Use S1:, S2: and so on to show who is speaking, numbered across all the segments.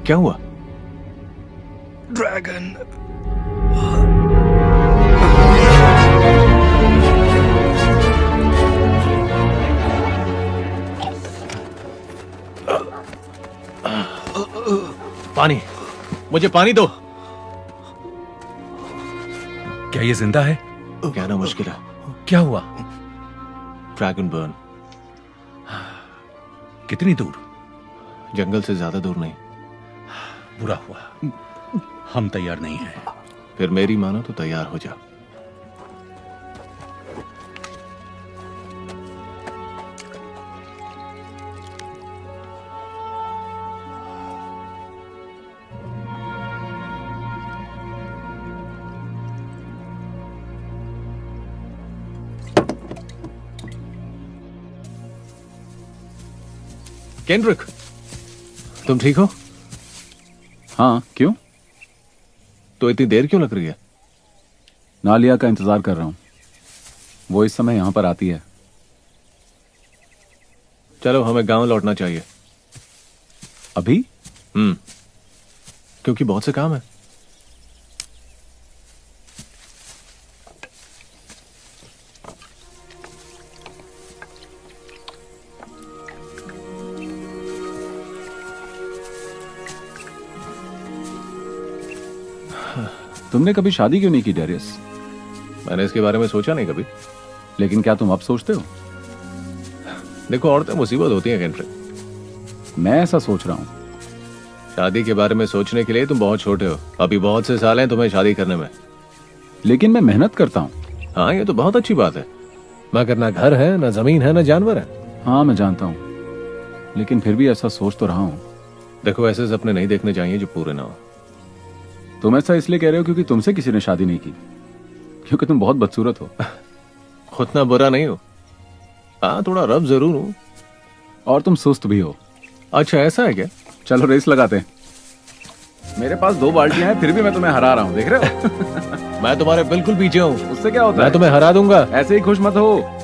S1: क्या हुआ?
S2: ड्रैगन।
S1: पानी, मुझे पानी दो।
S2: क्या ये जिंदा है?
S1: कहना मुश्किल है।
S2: क्या हुआ?
S1: Dragon burn.
S2: कितनी दूर?
S1: जंगल से ज्यादा दूर नहीं।
S2: बुरा हुआ, हम तैयार नहीं हैं।
S1: फिर मेरी मानो तो तैयार हो जा। केंड्रिक, तुम ठीक हो?
S3: हाँ, क्यों?
S1: तो इतनी देर क्यों लग रही है?
S3: नालिया का इंतजार कर रहा हूं। वो इस समय यहां पर आती है।
S1: चलो, हमें गांव लौटना चाहिए।
S3: अभी?
S1: क्योंकि बहुत से काम है।
S3: तुमने कभी शादी क्यों नहीं की, डेरियस?
S1: मैंने इसके बारे में सोचा नहीं कभी।
S3: लेकिन क्या तुम अब सोचते हो?
S1: देखो, औरतें मुसीबत होती हैं केंड्रिक।
S3: मैं ऐसा सोच रहा हूं।
S1: शादी के बारे में सोचने के लिए तुम बहुत छोटे हो। अभी बहुत से साल हैं तुम्हें शादी करने में।
S3: लेकिन मैं मेहनत करता हूं।
S1: हाँ, ये तो बहुत अच्छी बात है, मगर ना घर है, ना जमीन है, ना जानवर है।
S3: हाँ, मैं जानता हूं, लेकिन फिर भी ऐसा सोच तो रहा हूं।
S1: देखो, ऐसे सपने नहीं देखने चाहिए जो पूरे ना हो।
S3: तुम ऐसा इसलिए कह रहे हो क्योंकि तुमसे किसी ने शादी नहीं की? क्योंकि तुम बहुत बदसूरत हो।
S1: उतना बुरा नहीं हो। हाँ, थोड़ा रफ जरूर हूँ।
S3: और तुम सुस्त भी हो।
S1: अच्छा, ऐसा है क्या?
S3: चलो रेस लगाते हैं। मेरे पास 2 बाल्टियां हैं, फिर भी मैं तुम्हें हरा रहा हूं, देख रहे हो?
S1: मैं तुम्हारे बिल्कुल पीछे हूँ।
S3: उससे क्या होता
S1: मैं
S3: है?
S1: तुम्हें हरा दूंगा।
S3: ऐसे ही खुश मत हो।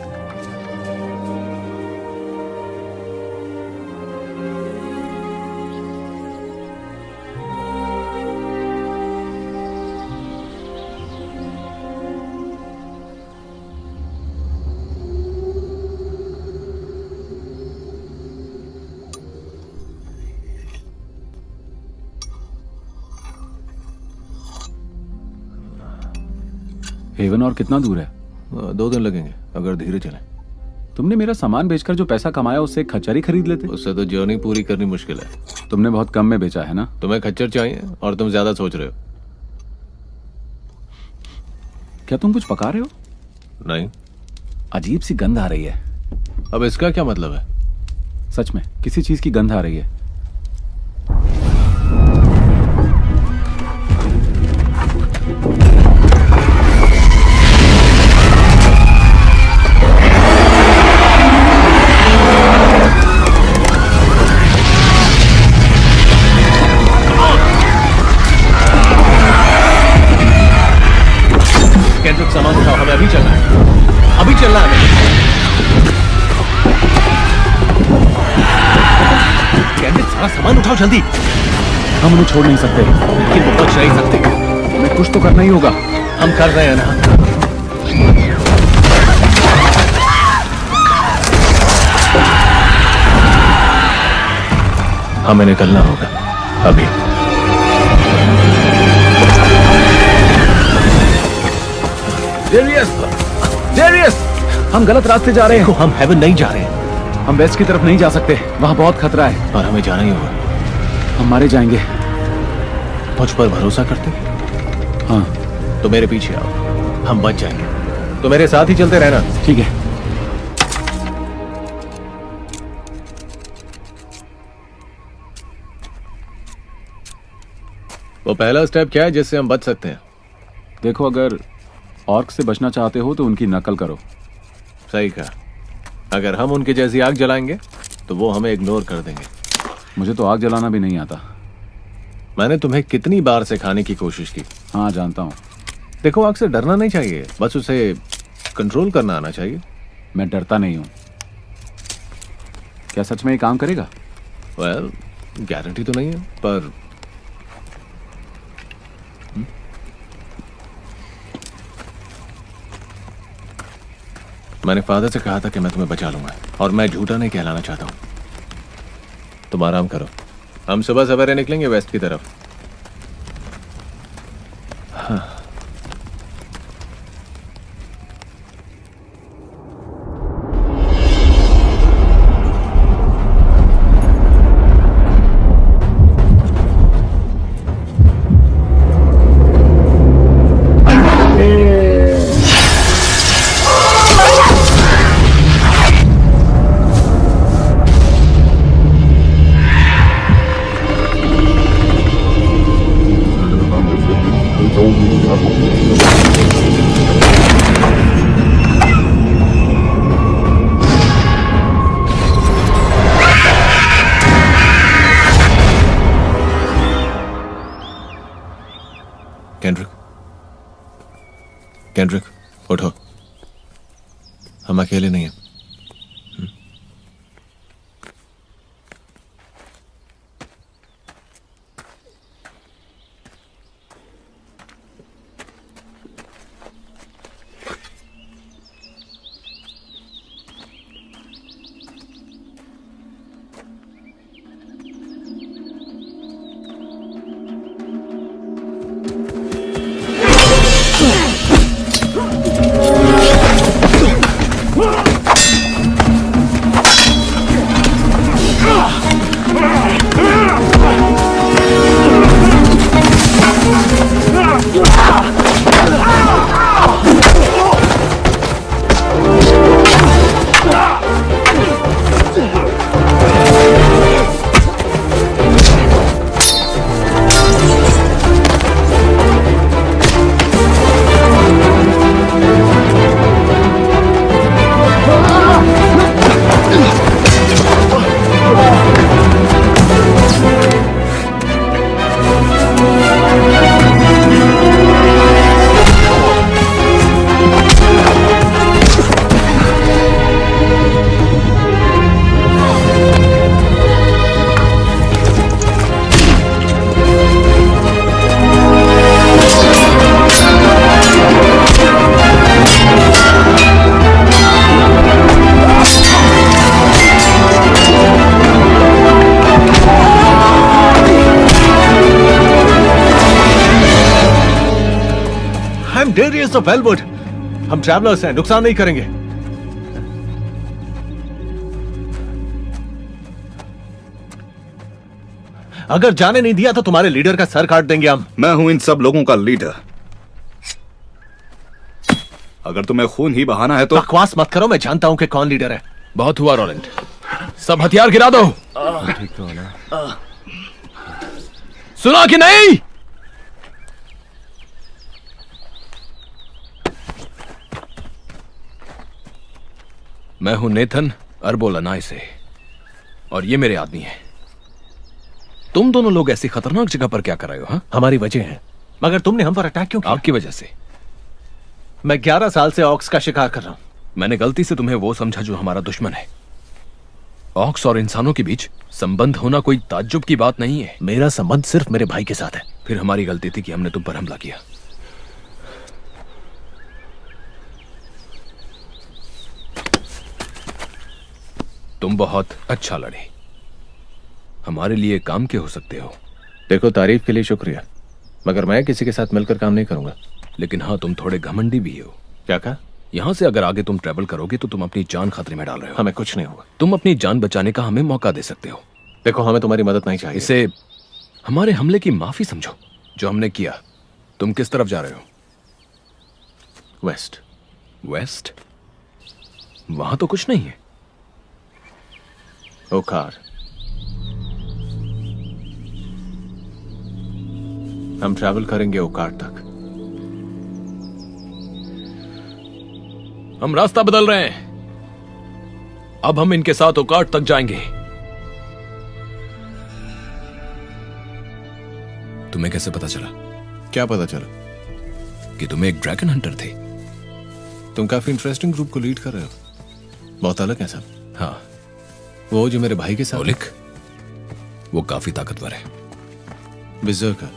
S3: हेवन और कितना दूर है?
S1: 2 दिन लगेंगे अगर धीरे चले।
S3: तुमने मेरा सामान बेचकर जो पैसा कमाया उससे एक खच्चर ही खरीद लेते।
S1: उससे तो जर्नी पूरी करनी मुश्किल है।
S3: तुमने बहुत कम में बेचा है ना?
S1: तुम्हें खच्चर चाहिए और तुम ज्यादा सोच रहे हो।
S3: क्या तुम कुछ पका रहे हो?
S1: नहीं।
S3: अजीब सी गंध आ रही है।
S1: अब इसका क्या मतलब है?
S3: सच में किसी चीज की गंध आ रही है।
S1: केंद्रिक, सामान उठाओ, हमें अभी चलना है। अभी चलना है हमें। केंद्रिक, सारा सामान उठाओ जल्दी।
S3: हम उन्हें छोड़ नहीं सकते।
S1: लेकिन वो बच नहीं सकते।
S3: हमें कुछ तो करना ही होगा।
S1: हम कर रहे हैं ना। हमें निकलना होगा अभी।
S3: डेरियस! डेरियस! हम गलत रास्ते जा रहे हैं।
S1: देखो, हम हेवन नहीं जा रहे हैं।
S3: हम वेस्ट की तरफ नहीं जा सकते, वहां बहुत खतरा है।
S1: और हमें जाना ही होगा।
S3: हम मारे जाएंगे।
S1: मुझ पर भरोसा करते?
S3: हाँ।
S1: तो मेरे पीछे आओ, हम बच जाएंगे। तो मेरे साथ ही चलते रहना।
S3: ठीक है।
S1: वो पहला स्टेप क्या है जिससे हम बच सकते हैं?
S3: देखो, अगर ऑर्क से बचना चाहते हो तो उनकी नकल करो।
S1: सही कहा। अगर हम उनके जैसी आग जलाएंगे तो वो हमें इग्नोर कर देंगे।
S3: मुझे तो आग जलाना भी नहीं आता।
S1: मैंने तुम्हें कितनी बार सिखाने की कोशिश की।
S3: हाँ, जानता हूँ।
S1: देखो, आग से डरना नहीं चाहिए, बस उसे कंट्रोल करना आना चाहिए।
S3: मैं डरता नहीं हूँ। क्या सच में ये काम करेगा?
S1: वेल, गारंटी तो नहीं है, पर मैंने फादर से कहा था कि मैं तुम्हें बचा लूंगा, और मैं झूठा नहीं कहलाना चाहता हूं। तुम आराम करो, हम सुबह सवेरे निकलेंगे वेस्ट की तरफ। हाँ। केंड्रिक, उठो, हम अकेले नहीं हैं। Darius of Elwood, हम ट्रैवलर्स हैं, नुकसान नहीं करेंगे। अगर जाने नहीं दिया तो तुम्हारे लीडर का सर काट देंगे हम।
S4: मैं हूं इन सब लोगों का लीडर। अगर तुम्हें खून ही बहाना है तो
S1: बकवास मत करो, मैं जानता हूं कि कौन लीडर है।
S2: बहुत हुआ रोलेंट, सब हथियार गिरा दो। सुना कि नहीं? मैं हूं नेथन अर्बोलानाई से, और ये मेरे आदमी हैं। तुम दोनों लोग ऐसी खतरनाक जगह पर क्या कर रहे हो? हाँ,
S1: हमारी वजह है, मगर तुमने हम पर अटैक क्यों किया?
S2: आपकी वजह से।
S1: मैं 11 साल से ऑक्स का शिकार कर रहा हूं।
S2: मैंने गलती से तुम्हें वो समझा जो हमारा दुश्मन है। ऑक्स और इंसानों के बीच संबंध होना कोई ताज्जुब की बात नहीं है।
S1: मेरा संबंध सिर्फ मेरे भाई के साथ है।
S2: फिर हमारी गलती थी कि हमने तुम पर हमला किया। तुम बहुत अच्छा लड़े, हमारे लिए काम के हो सकते हो।
S1: देखो, तारीफ के लिए शुक्रिया, मगर मैं किसी के साथ मिलकर काम नहीं करूंगा।
S2: लेकिन हाँ, तुम थोड़े घमंडी भी हो।
S1: क्या कहा?
S2: यहां से अगर आगे तुम ट्रेवल करोगे तो तुम अपनी जान खतरे में डाल रहे हो।
S1: हमें कुछ नहीं होगा।
S2: तुम अपनी जान बचाने का हमें मौका दे सकते हो।
S1: देखो, हमें तुम्हारी मदद नहीं चाहिए।
S2: इसे हमारे हमले की माफी समझो जो हमने किया। तुम किस तरफ जा रहे हो?
S1: वेस्ट।
S2: वेस्ट? वहां तो कुछ नहीं है।
S1: ओकार, हम ट्रैवल करेंगे ओकार तक।
S2: हम रास्ता बदल रहे हैं। अब हम इनके साथ ओकाट तक जाएंगे। तुम्हें कैसे पता चला?
S1: क्या पता चला?
S2: कि तुम एक ड्रैगन हंटर थे।
S1: तुम काफी इंटरेस्टिंग ग्रुप को लीड कर रहे हो। बहुत अलग है सब।
S2: हाँ,
S1: वो जो मेरे भाई के साथ।
S2: ओलिक, वो काफी ताकतवर है।
S1: बिजर्कर,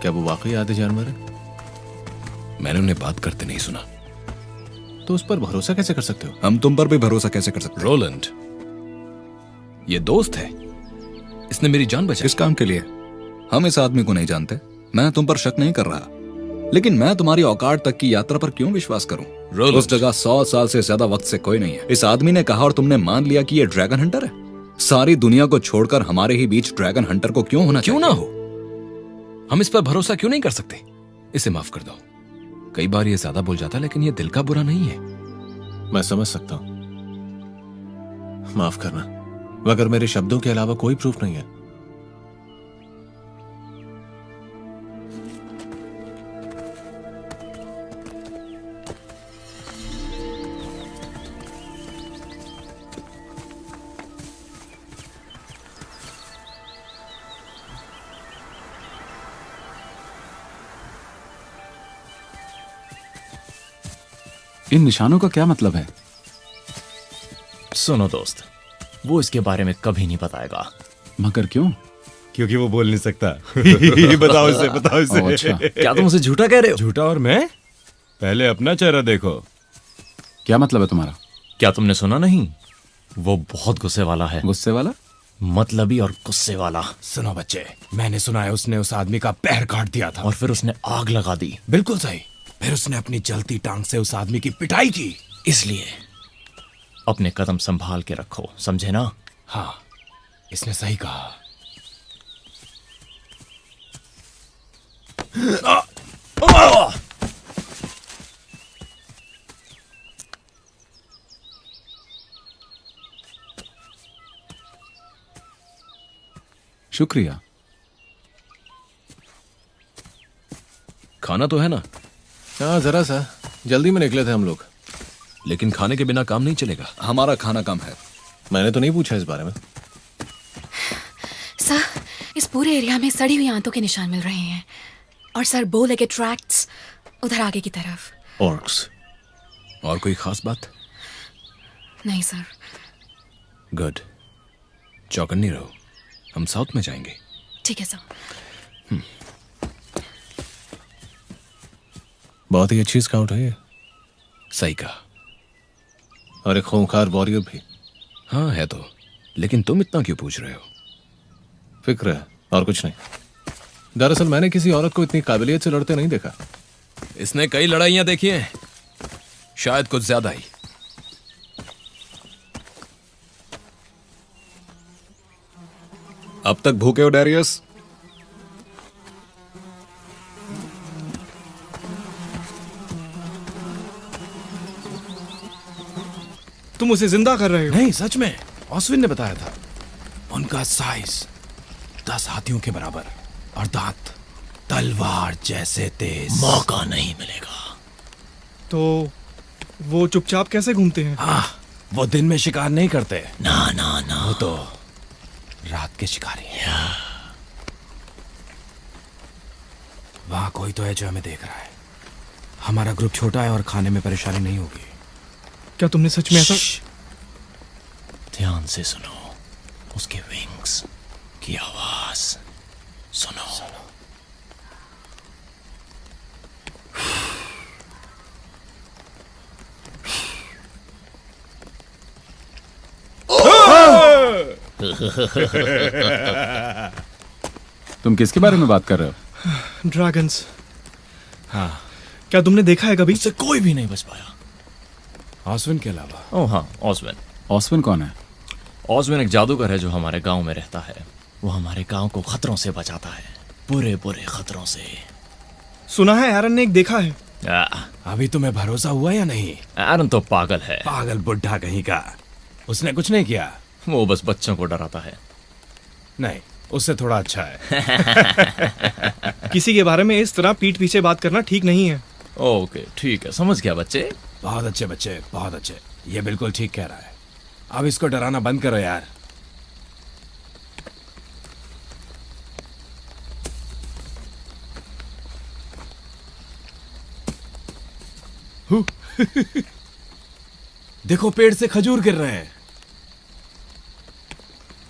S1: क्या वो वाकई आधे जानवर है?
S2: मैंने उन्हें बात करते नहीं सुना।
S1: तो उस पर भरोसा कैसे कर सकते हो?
S4: हम तुम पर भी भरोसा कैसे कर सकते
S2: रोलैंड, ये दोस्त है, इसने मेरी जान बचाई।
S4: किस काम के लिए? हम इस आदमी को नहीं जानते। मैं तुम पर शक नहीं कर रहा, लेकिन मैं तुम्हारी औकात तक की यात्रा पर क्यों विश्वास करूं?
S2: रोलैंड।
S4: उस जगह 100 साल से ज्यादा वक्त से कोई नहीं है। इस आदमी ने कहा और तुमने मान लिया कि ये ड्रैगन हंटर है। सारी दुनिया को छोड़कर हमारे ही बीच ड्रैगन हंटर को क्यों होना
S2: क्यों
S4: चाहिए?
S2: ना हो, हम इस पर भरोसा क्यों नहीं कर सकते? इसे माफ कर दो। कई बार ये ज्यादा बोल जाता, लेकिन ये दिल का बुरा नहीं है।
S1: मैं समझ सकता हूं, माफ करना, मगर मेरे शब्दों के अलावा कोई प्रूफ नहीं है।
S3: इन निशानों का क्या मतलब है?
S5: सुनो दोस्त, वो इसके बारे में कभी नहीं बताएगा।
S3: मगर क्यों?
S6: क्योंकि वो बोल नहीं सकता। बताओ इसे, बताओ इसे।
S3: ओह, अच्छा।
S5: क्या तुम उसे झूठा कह रहे हो?
S6: झूठा और मैं? पहले अपना चेहरा देखो।
S3: क्या मतलब है तुम्हारा?
S5: क्या तुमने सुना नहीं? वो बहुत गुस्से वाला है,
S3: गुस्से वाला?
S5: मतलबी और गुस्से वाला।
S6: सुनो बच्चे, मैंने सुना है उसने उस आदमी का पैर काट दिया था।
S5: और फिर उसने आग लगा दी।
S6: बिल्कुल सही। फिर उसने अपनी जलती टांग से उस आदमी की पिटाई की।
S5: इसलिए अपने कदम संभाल के रखो, समझे ना?
S6: हाँ, इसने सही कहा।
S3: शुक्रिया।
S2: खाना तो है ना?
S1: हाँ, जरा सा जल्दी में निकले थे हम लोग।
S2: लेकिन खाने के बिना काम नहीं चलेगा।
S4: हमारा खाना कम है।
S1: मैंने तो नहीं पूछा इस बारे में।
S7: सर, इस पूरे एरिया में सड़ी हुई आंतों के निशान मिल रहे हैं। और सर, बो लेगे ट्रैक्ट्स उधर आगे की तरफ।
S1: ऑर्क्स।
S2: और कोई खास बात?
S7: नहीं सर।
S2: गुड, चौकन्नी रहो, हम साउथ में जाएंगे।
S7: ठीक है सर।
S1: बहुत ही अच्छी स्काउट है ये,
S2: सही कहा।
S1: और एक खूंखार वॉरियर भी।
S2: हाँ है तो, लेकिन तुम इतना क्यों पूछ रहे हो?
S1: फिक्र है और कुछ नहीं। दरअसल मैंने किसी औरत को इतनी काबिलियत से लड़ते नहीं देखा।
S2: इसने कई लड़ाइयां देखी हैं, शायद कुछ ज्यादा ही।
S4: अब तक भूखे हो डैरियस?
S6: तुम उसे जिंदा कर रहे हो? नहीं, सच में। ऑस्विन ने बताया था। उनका साइज 10 हाथियों के बराबर और दांत तलवार जैसे तेज।
S5: मौका नहीं मिलेगा।
S8: तो वो चुपचाप कैसे घूमते हैं?
S6: हाँ, वो दिन में शिकार नहीं करते।
S5: ना ना ना,
S6: वो तो रात के शिकारी हैं। वहां कोई तो है जो हमें देख रहा है। हमारा ग्रुप छोटा है और खाने में परेशानी नहीं होगी।
S8: क्या तुमने सच में ऐसा?
S5: ध्यान से सुनो, उसके विंग्स की आवाज सुनो।
S3: तुम किसके बारे में बात कर रहे हो?
S8: ड्रैगन्स।
S6: हाँ,
S8: क्या तुमने देखा है कभी?
S5: उससे कोई भी नहीं बच पाया।
S6: ऑस्विन के अलावा।
S5: ओह हाँ, ऑस्विन।
S3: ऑस्विन कौन है?
S5: ऑस्विन एक जादूगर है जो हमारे गांव में रहता है। वो हमारे गांव को खतरों से बचाता है, बुरे बुरे खतरों से।
S8: सुना है एरन ने एक देखा है।
S6: अभी तुम्हें भरोसा हुआ या नहीं?
S5: एरन तो पागल है।
S6: पागल बुढ़ा कहीं का। उसने कुछ नहीं किया।
S5: वो बस बच्चों को डराता है।
S6: नहीं, उससे थोड़ा अच्छा है।
S8: किसी के बारे में इस तरह पीठ पीछे बात करना ठीक नहीं है।
S5: ओके ठीक है, समझ गया बच्चे।
S6: बहुत अच्छे बच्चे, बहुत अच्छे। ये बिल्कुल ठीक कह रहा है। अब इसको डराना बंद करो यार। देखो, पेड़ से खजूर गिर रहे हैं।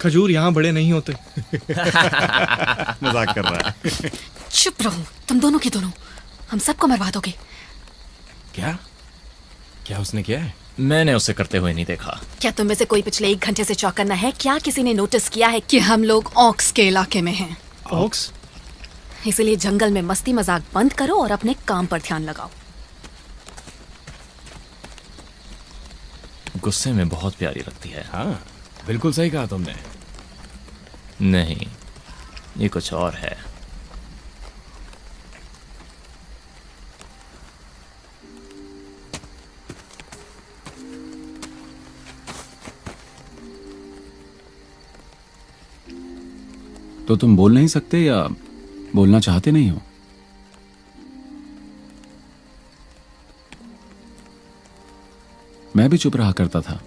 S8: खजूर यहाँ बड़े नहीं होते।
S6: मजाक कर रहा है।
S7: चुप रहो तुम दोनों के दोनों, हम सबको मरवा दोगे।
S6: क्या? क्या उसने किया है?
S5: मैंने उसे करते हुए नहीं देखा।
S7: क्या तुम में से कोई पिछले 1 घंटे से चौकन्ना है? क्या किसी ने नोटिस किया है कि हम लोग ऑक्स के इलाके में हैं?
S8: ऑक्स?
S7: इसलिए जंगल में मस्ती मजाक बंद करो और अपने काम पर ध्यान लगाओ।
S5: गुस्से में बहुत प्यारी लगती है।
S6: हाँ, बिल्कुल सही कहा तुमने।
S5: नहीं, ये कुछ और है।
S3: तो तुम बोल नहीं सकते या बोलना चाहते नहीं हो? मैं भी चुप रहा करता था,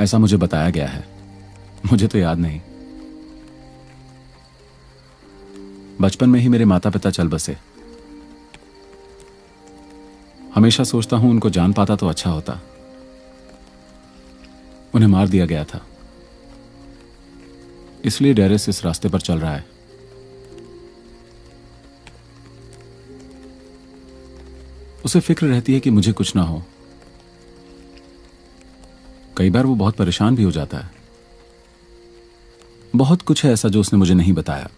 S3: ऐसा मुझे बताया गया है। मुझे तो याद नहीं। बचपन में ही मेरे माता पिता चल बसे। हमेशा सोचता हूं उनको जान पाता तो अच्छा होता। उन्हें मार दिया गया था, इसलिए डेरेस इस रास्ते पर चल रहा है। उसे फिक्र रहती है कि मुझे कुछ ना हो। कई बार वो बहुत परेशान भी हो जाता है। बहुत कुछ है ऐसा जो उसने मुझे नहीं बताया,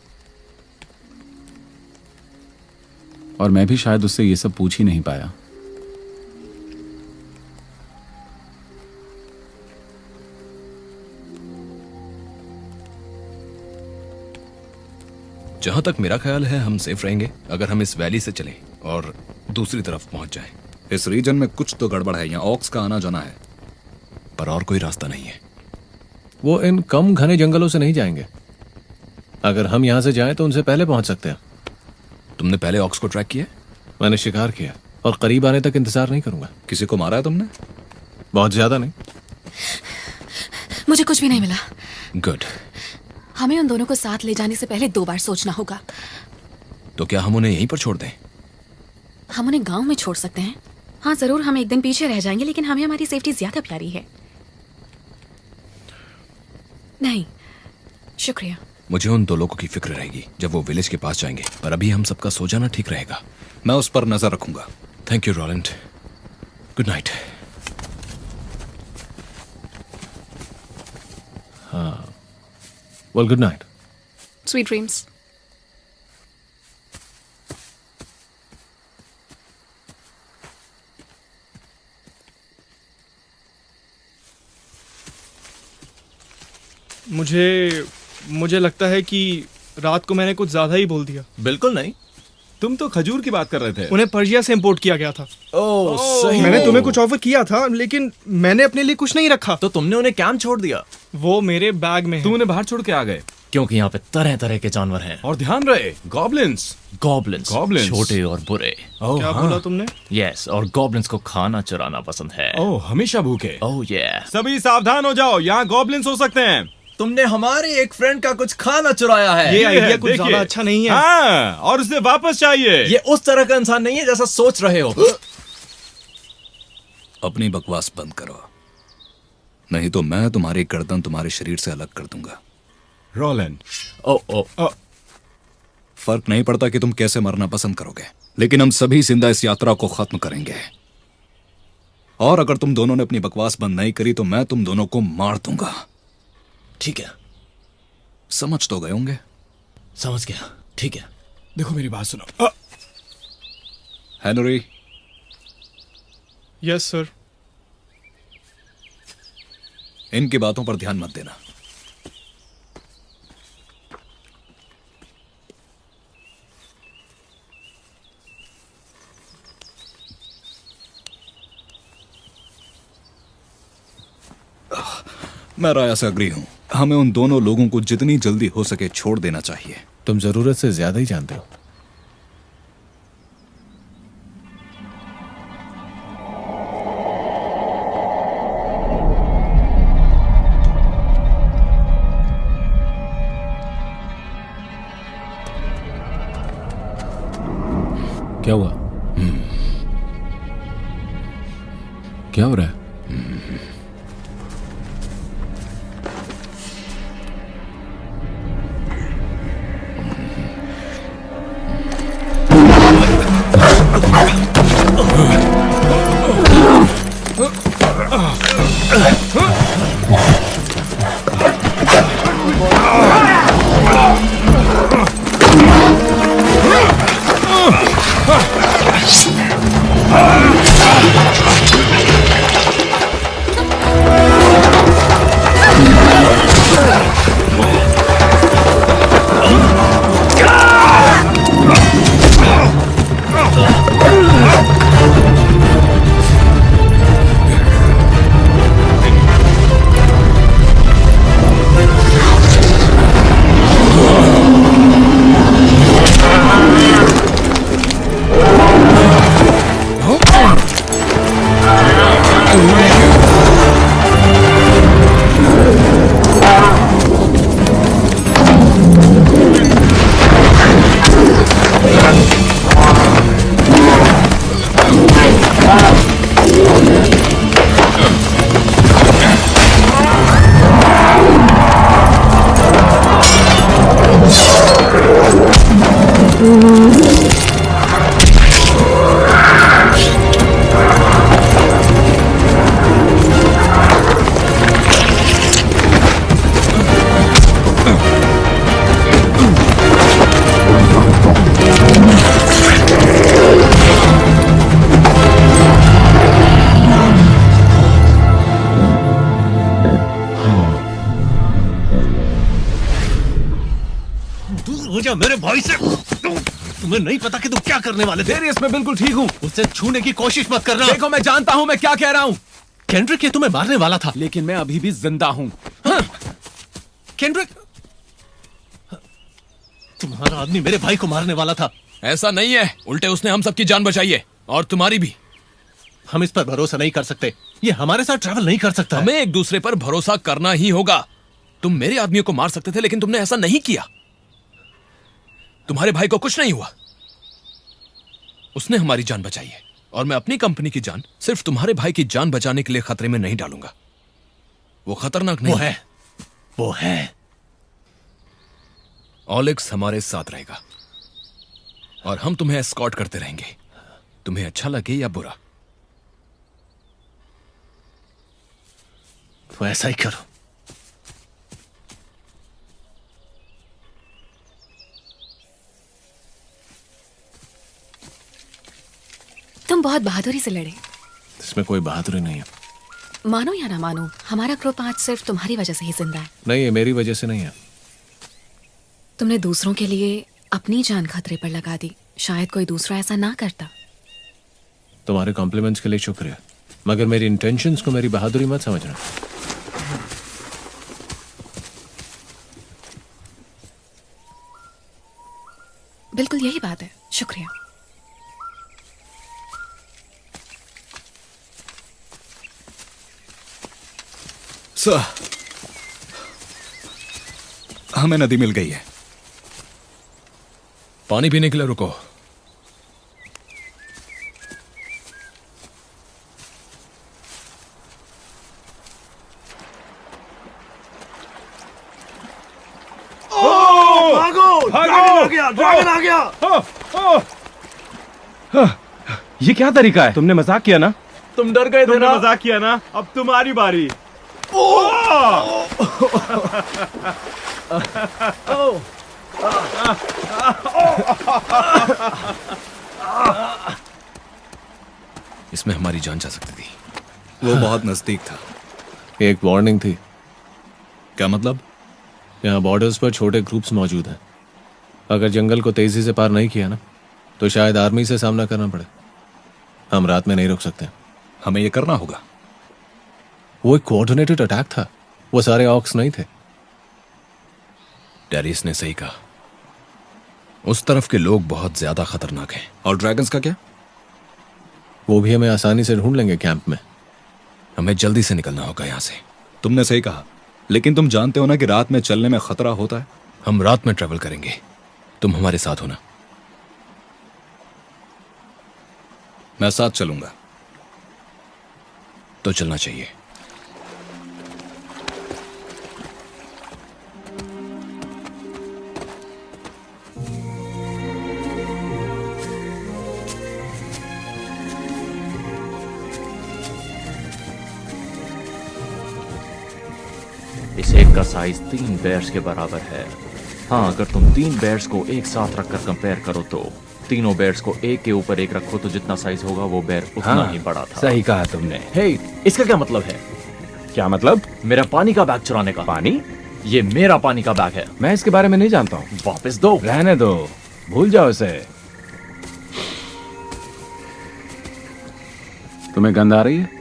S3: और मैं भी शायद उससे ये सब पूछ ही नहीं पाया।
S2: जहां तक मेरा ख्याल है हम सेफ रहेंगे अगर हम इस वैली से चलें और दूसरी तरफ पहुंच जाएं।
S4: इस रीजन में कुछ तो गड़बड़ है। यहाँ ऑक्स का आना जाना है,
S2: पर और कोई रास्ता नहीं है।
S1: वो इन कम घने जंगलों से नहीं जाएंगे। अगर हम यहां से जाएं तो उनसे पहले पहुंच सकते हैं।
S2: तुमने पहले ऑक्स को ट्रैक किया?
S1: मैंने शिकार किया और करीब आने तक इंतजार नहीं करूंगा।
S4: किसी को मारा है तुमने?
S1: बहुत ज्यादा नहीं।
S7: मुझे कुछ भी नहीं मिला।
S2: गुड।
S7: हमें उन दोनों को साथ ले जाने से पहले 2 बार सोचना होगा।
S2: तो क्या हम उन्हें यहीं पर छोड़ दें?
S7: हम उन्हें गांव में छोड़ सकते हैं। हाँ जरूर, हम एक दिन पीछे रह जाएंगे, लेकिन हमें हमारी सेफ्टी ज्यादा प्यारी है। नहीं, शुक्रिया।
S2: मुझे उन 2 लोगों की फिक्र रहेगी जब वो विलेज के पास जाएंगे, पर अभी हम सबका सो जाना ठीक रहेगा।
S4: मैं उस पर नजर रखूंगा।
S2: Thank you Roland. Good night.
S1: Well, good night.
S7: Sweet dreams.
S8: मुझे लगता है कि रात को मैंने कुछ ज्यादा ही बोल दिया।
S5: बिल्कुल नहीं।
S3: तुम तो खजूर की बात कर रहे थे।
S8: उन्हें पर्शिया से इंपोर्ट किया गया था।
S5: ओह, सही।
S8: मैंने तुम्हें कुछ ऑफर किया था, लेकिन मैंने अपने लिए कुछ नहीं रखा।
S5: तो तुमने उन्हें कैंप छोड़ दिया?
S8: वो मेरे बैग में है।
S3: तुम उन्हें बाहर छोड़ के आ गए।
S5: क्योंकि यहाँ पे तरह तरह के जानवर हैं।
S3: और ध्यान रहे, गॉब्लिन्स।
S5: Goblins,
S3: Goblins।
S5: छोटे और बुरे।
S8: क्या बोला तुमने?
S5: यस, और गॉब्लिन्स को खाना चुराना पसंद है।
S3: ओह, हमेशा भूखे।
S5: ओह ये।
S3: सभी सावधान हो जाओ, यहाँ गॉब्लिन्स हो सकते हैं।
S5: तुमने हमारे एक फ्रेंड का कुछ खाना चुराया है।
S8: ये
S3: है,
S8: आइडिया कुछ
S3: देखिए।
S8: ज्यादा अच्छा नहीं है।
S3: हाँ, और उसे वापस चाहिए।
S5: ये उस तरह का इंसान नहीं है जैसा सोच रहे हो।
S4: अपनी बकवास बंद करो, नहीं तो मैं तुम्हारी गर्दन तुम्हारे शरीर से अलग कर दूंगा।
S3: रोलैंड,
S5: ओ,
S4: फर्क नहीं पड़ता कि तुम कैसे मरना पसंद करोगे, लेकिन हम सभी जिंदा इस यात्रा को खत्म करेंगे। और अगर तुम दोनों ने अपनी बकवास बंद नहीं करी तो मैं तुम दोनों को मार दूंगा।
S5: ठीक है,
S4: समझ तो गए होंगे।
S5: समझ गया। ठीक है।
S3: देखो मेरी बात सुनो।
S4: Henry,
S8: yes sir.
S4: इनकी बातों पर ध्यान मत देना। मैं राया से अग्री हूं। हमें उन दोनों लोगों को जितनी जल्दी हो सके छोड़ देना चाहिए।
S1: तुम जरूरत से ज्यादा ही जानते हो। क्या हुआ? क्या हो रहा है? हो जा मेरे भाई से। तुम्हें नहीं पता कि तुम क्या करने वाले थे।
S3: डेरियस, मैं बिल्कुल ठीक हूँ।
S1: उससे छूने की कोशिश मत करना।
S3: देखो, मैं जानता हूँ मैं क्या कह रहा हूँ।
S1: केंड्रिक ये तुम्हें मारने वाला था।
S3: लेकिन मैं अभी भी जिंदा हूँ।
S1: केंड्रिक, तुम्हारा आदमी मेरे भाई को मारने वाला था।
S2: ऐसा नहीं है, उल्टे उसने हम सबकी जान बचाई है, और तुम्हारी भी।
S1: हम इस पर भरोसा नहीं कर सकते। ये हमारे साथ ट्रैवल नहीं कर सकता।
S2: हमें एक दूसरे पर भरोसा करना ही होगा। तुम मेरे आदमियों को मार सकते थे, लेकिन तुमने ऐसा नहीं किया। तुम्हारे भाई को कुछ नहीं हुआ, उसने हमारी जान बचाई है, और मैं अपनी कंपनी की जान सिर्फ तुम्हारे भाई की जान बचाने के लिए खतरे में नहीं डालूंगा। वो खतरनाक नहीं है।
S1: वो है।
S2: ऑलेक्स हमारे साथ रहेगा, और हम तुम्हें एस्कॉर्ट करते रहेंगे, तुम्हें अच्छा लगे या बुरा।
S1: तो ऐसा ही करो।
S7: तुम बहुत बहादुरी से लड़े।
S1: इसमें कोई बहादुरी नहीं है।
S7: मानो या ना मानो, हमारा ग्रुप आज सिर्फ तुम्हारी वजह से ही जिंदा है।
S1: नहीं, ये मेरी वजह से नहीं है।
S7: तुमने दूसरों के लिए अपनी जान खतरे पर लगा दी। शायद कोई दूसरा ऐसा ना करता।
S1: तुम्हारे कॉम्प्लीमेंट्स के लिए शुक्रिया, मगर मेरी इंटेंशंस को मेरी बहादुरी मत समझना।
S7: बिल्कुल यही बात है। शुक्रिया।
S4: सर, हमें नदी मिल गई है।
S2: पानी पीने के लिए रुको।
S6: ये क्या तरीका है? तुमने मजाक किया ना?
S8: तुम डर गए थे ना? मजाक किया ना? अब तुम्हारी बारी।
S2: इसमें हमारी जान जा सकती थी।
S4: वो बहुत नजदीक था।
S1: एक वार्निंग थी।
S4: क्या मतलब?
S1: यहाँ बॉर्डर्स पर छोटे ग्रुप्स मौजूद हैं। अगर जंगल को तेजी से पार नहीं किया ना, तो शायद आर्मी से सामना करना पड़े। हम रात में नहीं रुक सकते।
S4: हमें ये करना होगा।
S1: वो एक कोऑर्डिनेटेड अटैक था। वो सारे ऑक्स नहीं थे।
S2: डेरियस ने सही कहा, उस तरफ के लोग बहुत ज्यादा खतरनाक हैं।
S4: और ड्रैगन्स का क्या?
S1: वो भी हमें आसानी से ढूंढ लेंगे कैंप में।
S2: हमें जल्दी से निकलना होगा यहां से।
S4: तुमने सही कहा, लेकिन तुम जानते हो ना कि रात में चलने में खतरा होता है।
S2: हम रात में ट्रेवल करेंगे, तुम हमारे साथ होना।
S4: मैं साथ चलूंगा।
S2: तो चलना चाहिए।
S5: इस एक का साइज 3 बेयर्स के बराबर है। हाँ, अगर तुम 3 बेयर्स को एक साथ रखकर कंपेयर करो तो तीनों बेयर्स को एक के ऊपर एक रखो तो जितना साइज होगा वो बेयर उतना ही बड़ा था।
S6: सही कहा तुमने।
S5: हे, इसका क्या मतलब है?
S6: क्या मतलब?
S5: मेरा पानी का बैग चुराने का।
S6: पानी?
S5: ये मेरा पानी का बैग है।
S6: मैं इसके बारे में नहीं जानता हूँ।
S5: वापस दो।
S6: रहने दो, भूल जाओ इसे। तुम्हें गंध आ रही है?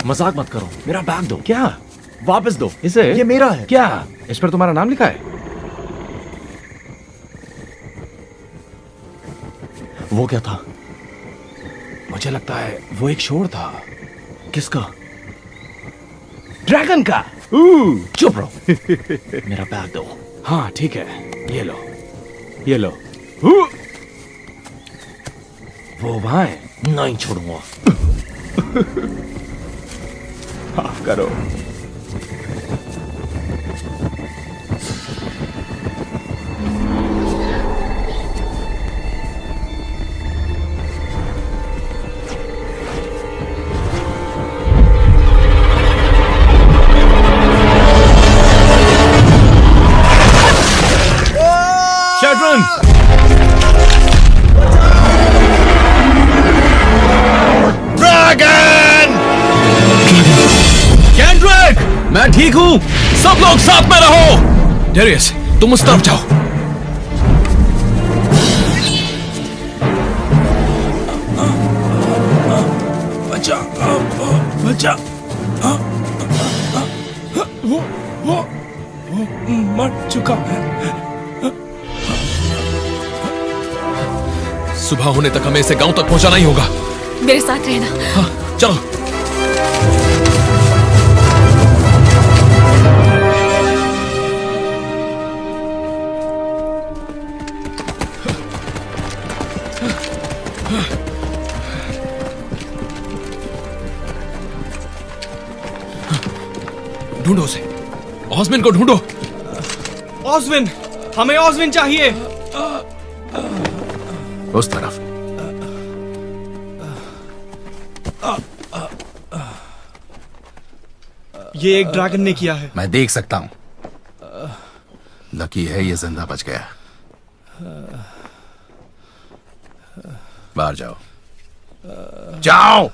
S5: मजाक मत करो, मेरा बैग दो।
S6: क्या?
S5: वापस दो
S6: इसे?
S5: ये मेरा है।
S6: क्या इस पर तुम्हारा नाम लिखा है?
S5: वो क्या था?
S6: मुझे लगता है वो एक शोर था।
S5: किसका?
S6: ड्रैगन का।
S5: चुप रहो। मेरा बैग दो।
S6: हाँ ठीक है, ये लो, ये लो। वो वहां है।
S5: नहीं छोड़ूंगा।
S6: माफ करो। शेड्रन!
S2: ड्रैगन!
S6: कैंड्रा!
S2: मैं ठीक हूं। सब लोग साथ में रहो। डेरियस, तुम उस तरफ जाओ।
S6: बचा, बचा। वो मर चुका है।
S2: सुबह होने तक हमें इसे गांव तक पहुंचाना ही होगा।
S7: मेरे साथ रहना।
S2: हाँ, चलो। ढूंढो उसे। ऑस्विन को ढूंढो।
S8: ऑस्विन, हमें ऑस्विन चाहिए।
S9: उस तरफ।
S8: ये एक ड्रैगन ने किया है।
S9: मैं देख सकता हूं। लकी है ये जिंदा बच गया। बाहर जाओ, जाओ।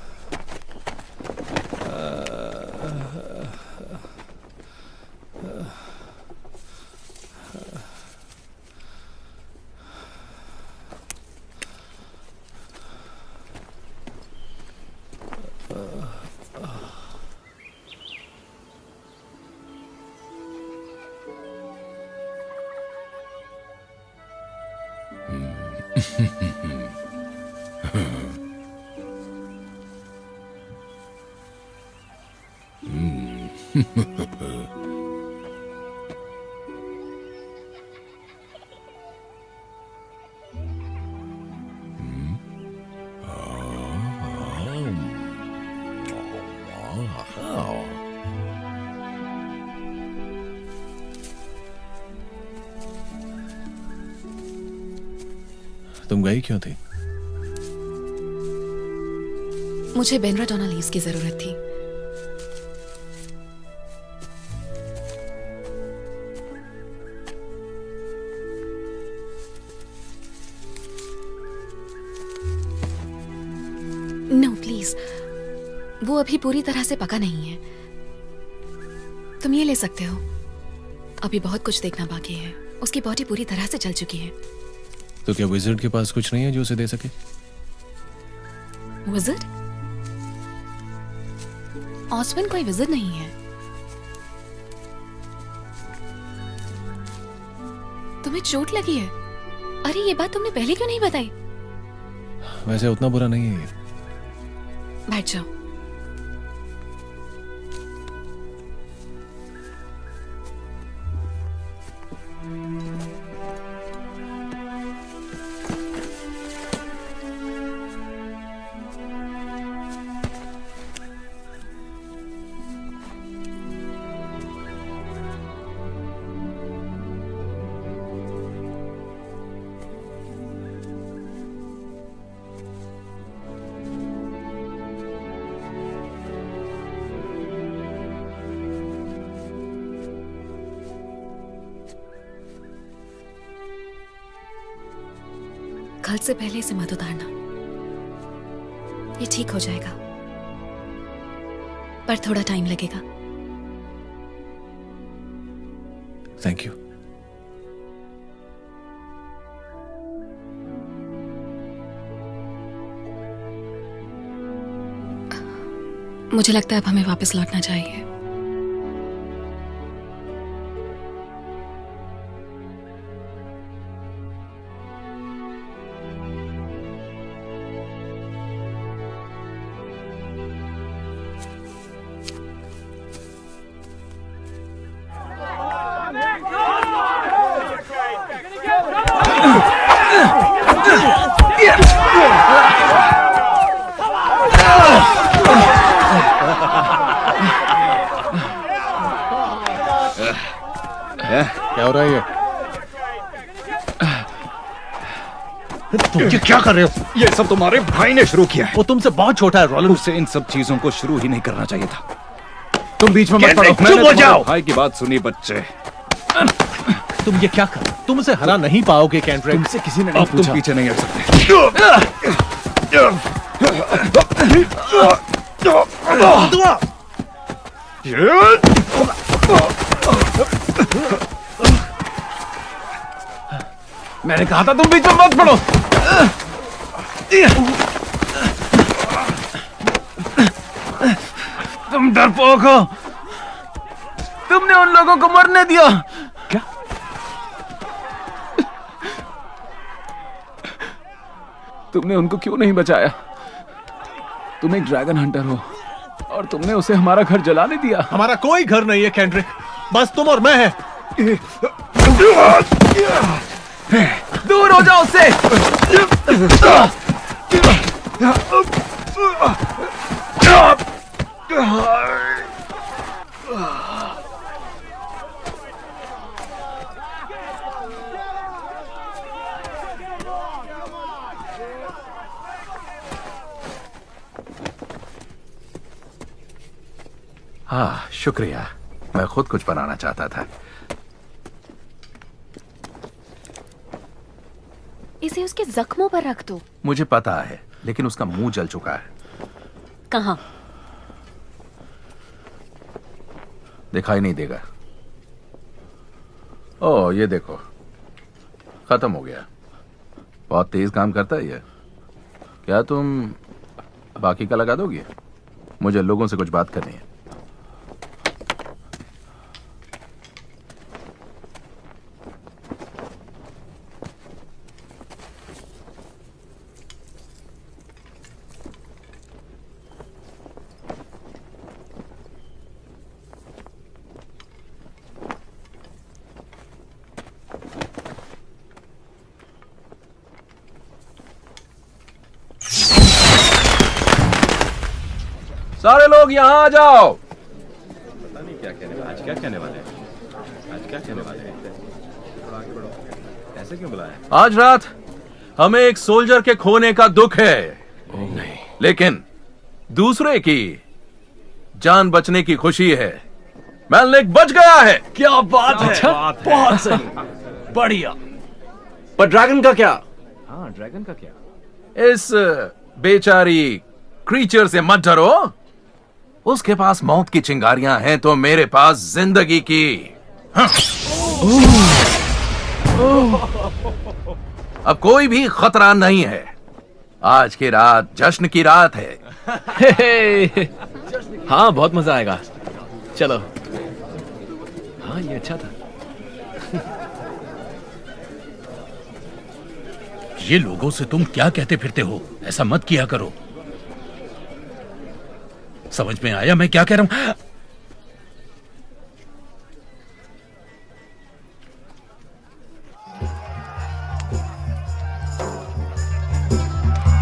S1: तुम गई क्यों थी?
S7: मुझे बेनराडोना लीव्स की जरूरत थी। नो प्लीज, वो अभी पूरी तरह से पका नहीं है। तुम ये ले सकते हो। अभी बहुत कुछ देखना बाकी है। उसकी बॉडी पूरी तरह से चल चुकी है।
S1: तो क्या विज़र्ड के पास कुछ नहीं है जो उसे दे सके?
S7: विज़र्ड? ऑस्विन कोई विज़र्ड नहीं है। तुम्हें चोट लगी है? अरे ये बात तुमने पहले क्यों नहीं बताई?
S1: वैसे उतना बुरा नहीं है ये।
S7: बैठ जाओ। कल से पहले इसे मत उतारना। ये ठीक हो जाएगा, पर थोड़ा टाइम लगेगा।
S1: Thank you.
S7: मुझे लगता है अब हमें वापस लौटना चाहिए।
S1: क्या हो रहा है ये?
S4: तुम ये क्या कर रहे हो? ये सब तुम्हारे भाई ने शुरू किया है।
S1: वो तुमसे बहुत छोटा है रोलन।
S4: उसे इन सब चीजों को शुरू ही नहीं करना चाहिए था। तुम बीच में मत
S1: कैंड्रिक,
S4: पड़ो। मैंने
S1: चुप हो जाओ।
S4: तुम्हारे भाई की बात सुनी बच्चे।
S1: तुम ये क्या कर? तुम उसे हरा नहीं पाओगे कैंड्रिक।
S4: तुमसे किसी ने नहीं
S1: अब तुम
S4: पूछा। पीछे नहीं हट सकते।
S6: मैंने कहा था तुम बीच में मत पड़ो। तुम डरपोक हो। तुमने उन लोगों को मरने दिया। क्या?
S3: तुमने उनको क्यों नहीं बचाया? तुम एक ड्रैगन हंटर हो और तुमने उसे हमारा घर जलाने दिया।
S1: हमारा कोई घर नहीं है केंड्रिक, बस तुम और मैं है।
S6: दूर हो जाओ उससे।
S9: हाँ, शुक्रिया। मैं खुद कुछ बनाना चाहता था।
S7: इसे उसके जख्मों पर रख दो।
S9: मुझे पता है, लेकिन उसका मुंह जल चुका है।
S7: कहाँ?
S9: दिखाई नहीं देगा। ओह, ये देखो, खत्म हो गया। बहुत तेज काम करता है ये। क्या तुम बाकी का लगा दोगे? मुझे लोगों से कुछ बात करनी है। सारे लोग यहां आ जाओ। पता नहीं क्या कहने वाले। आज क्या कहने वाले हैं? आज क्या कहने वाले हैं? थोड़ा आगे बढ़ो। ऐसे क्यों बुलाया? आज रात हमें एक सोल्जर के खोने का दुख है। नहीं, लेकिन दूसरे की जान बचने की खुशी है। मेलनिक बच गया है।
S6: क्या बात है। बहुत सही, बढ़िया। पर ड्रैगन का क्या?
S9: हाँ, ड्रैगन का क्या? इस बेचारी क्रीचर से मत डरो। उसके पास मौत की चिंगारियां हैं तो मेरे पास जिंदगी की। हाँ। अब कोई भी खतरा नहीं है। आज की रात जश्न की रात है।
S6: हाँ, बहुत मजा आएगा। चलो। हाँ, ये अच्छा था।
S10: ये लोगों से तुम क्या कहते फिरते हो? ऐसा मत किया करो। समझ में आया मैं क्या कह रहा हूं?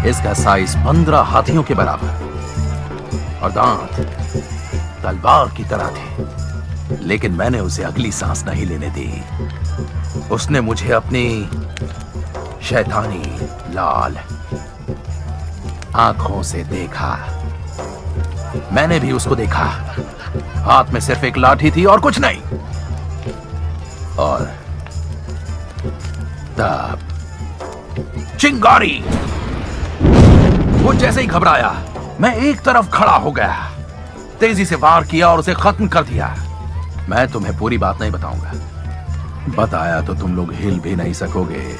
S9: इसका साइज 15 हाथियों के बराबर और दांत तलवार की तरह थे, लेकिन मैंने उसे अगली सांस नहीं लेने दी। उसने मुझे अपनी शैतानी लाल आंखों से देखा। मैंने भी उसको देखा। हाथ में सिर्फ एक लाठी थी और कुछ नहीं। और तब चिंगारी। वो जैसे ही घबराया, मैं एक तरफ खड़ा हो गया, तेजी से वार किया और उसे खत्म कर दिया। मैं तुम्हें पूरी बात नहीं बताऊंगा। बताया तो तुम लोग हिल भी नहीं सकोगे।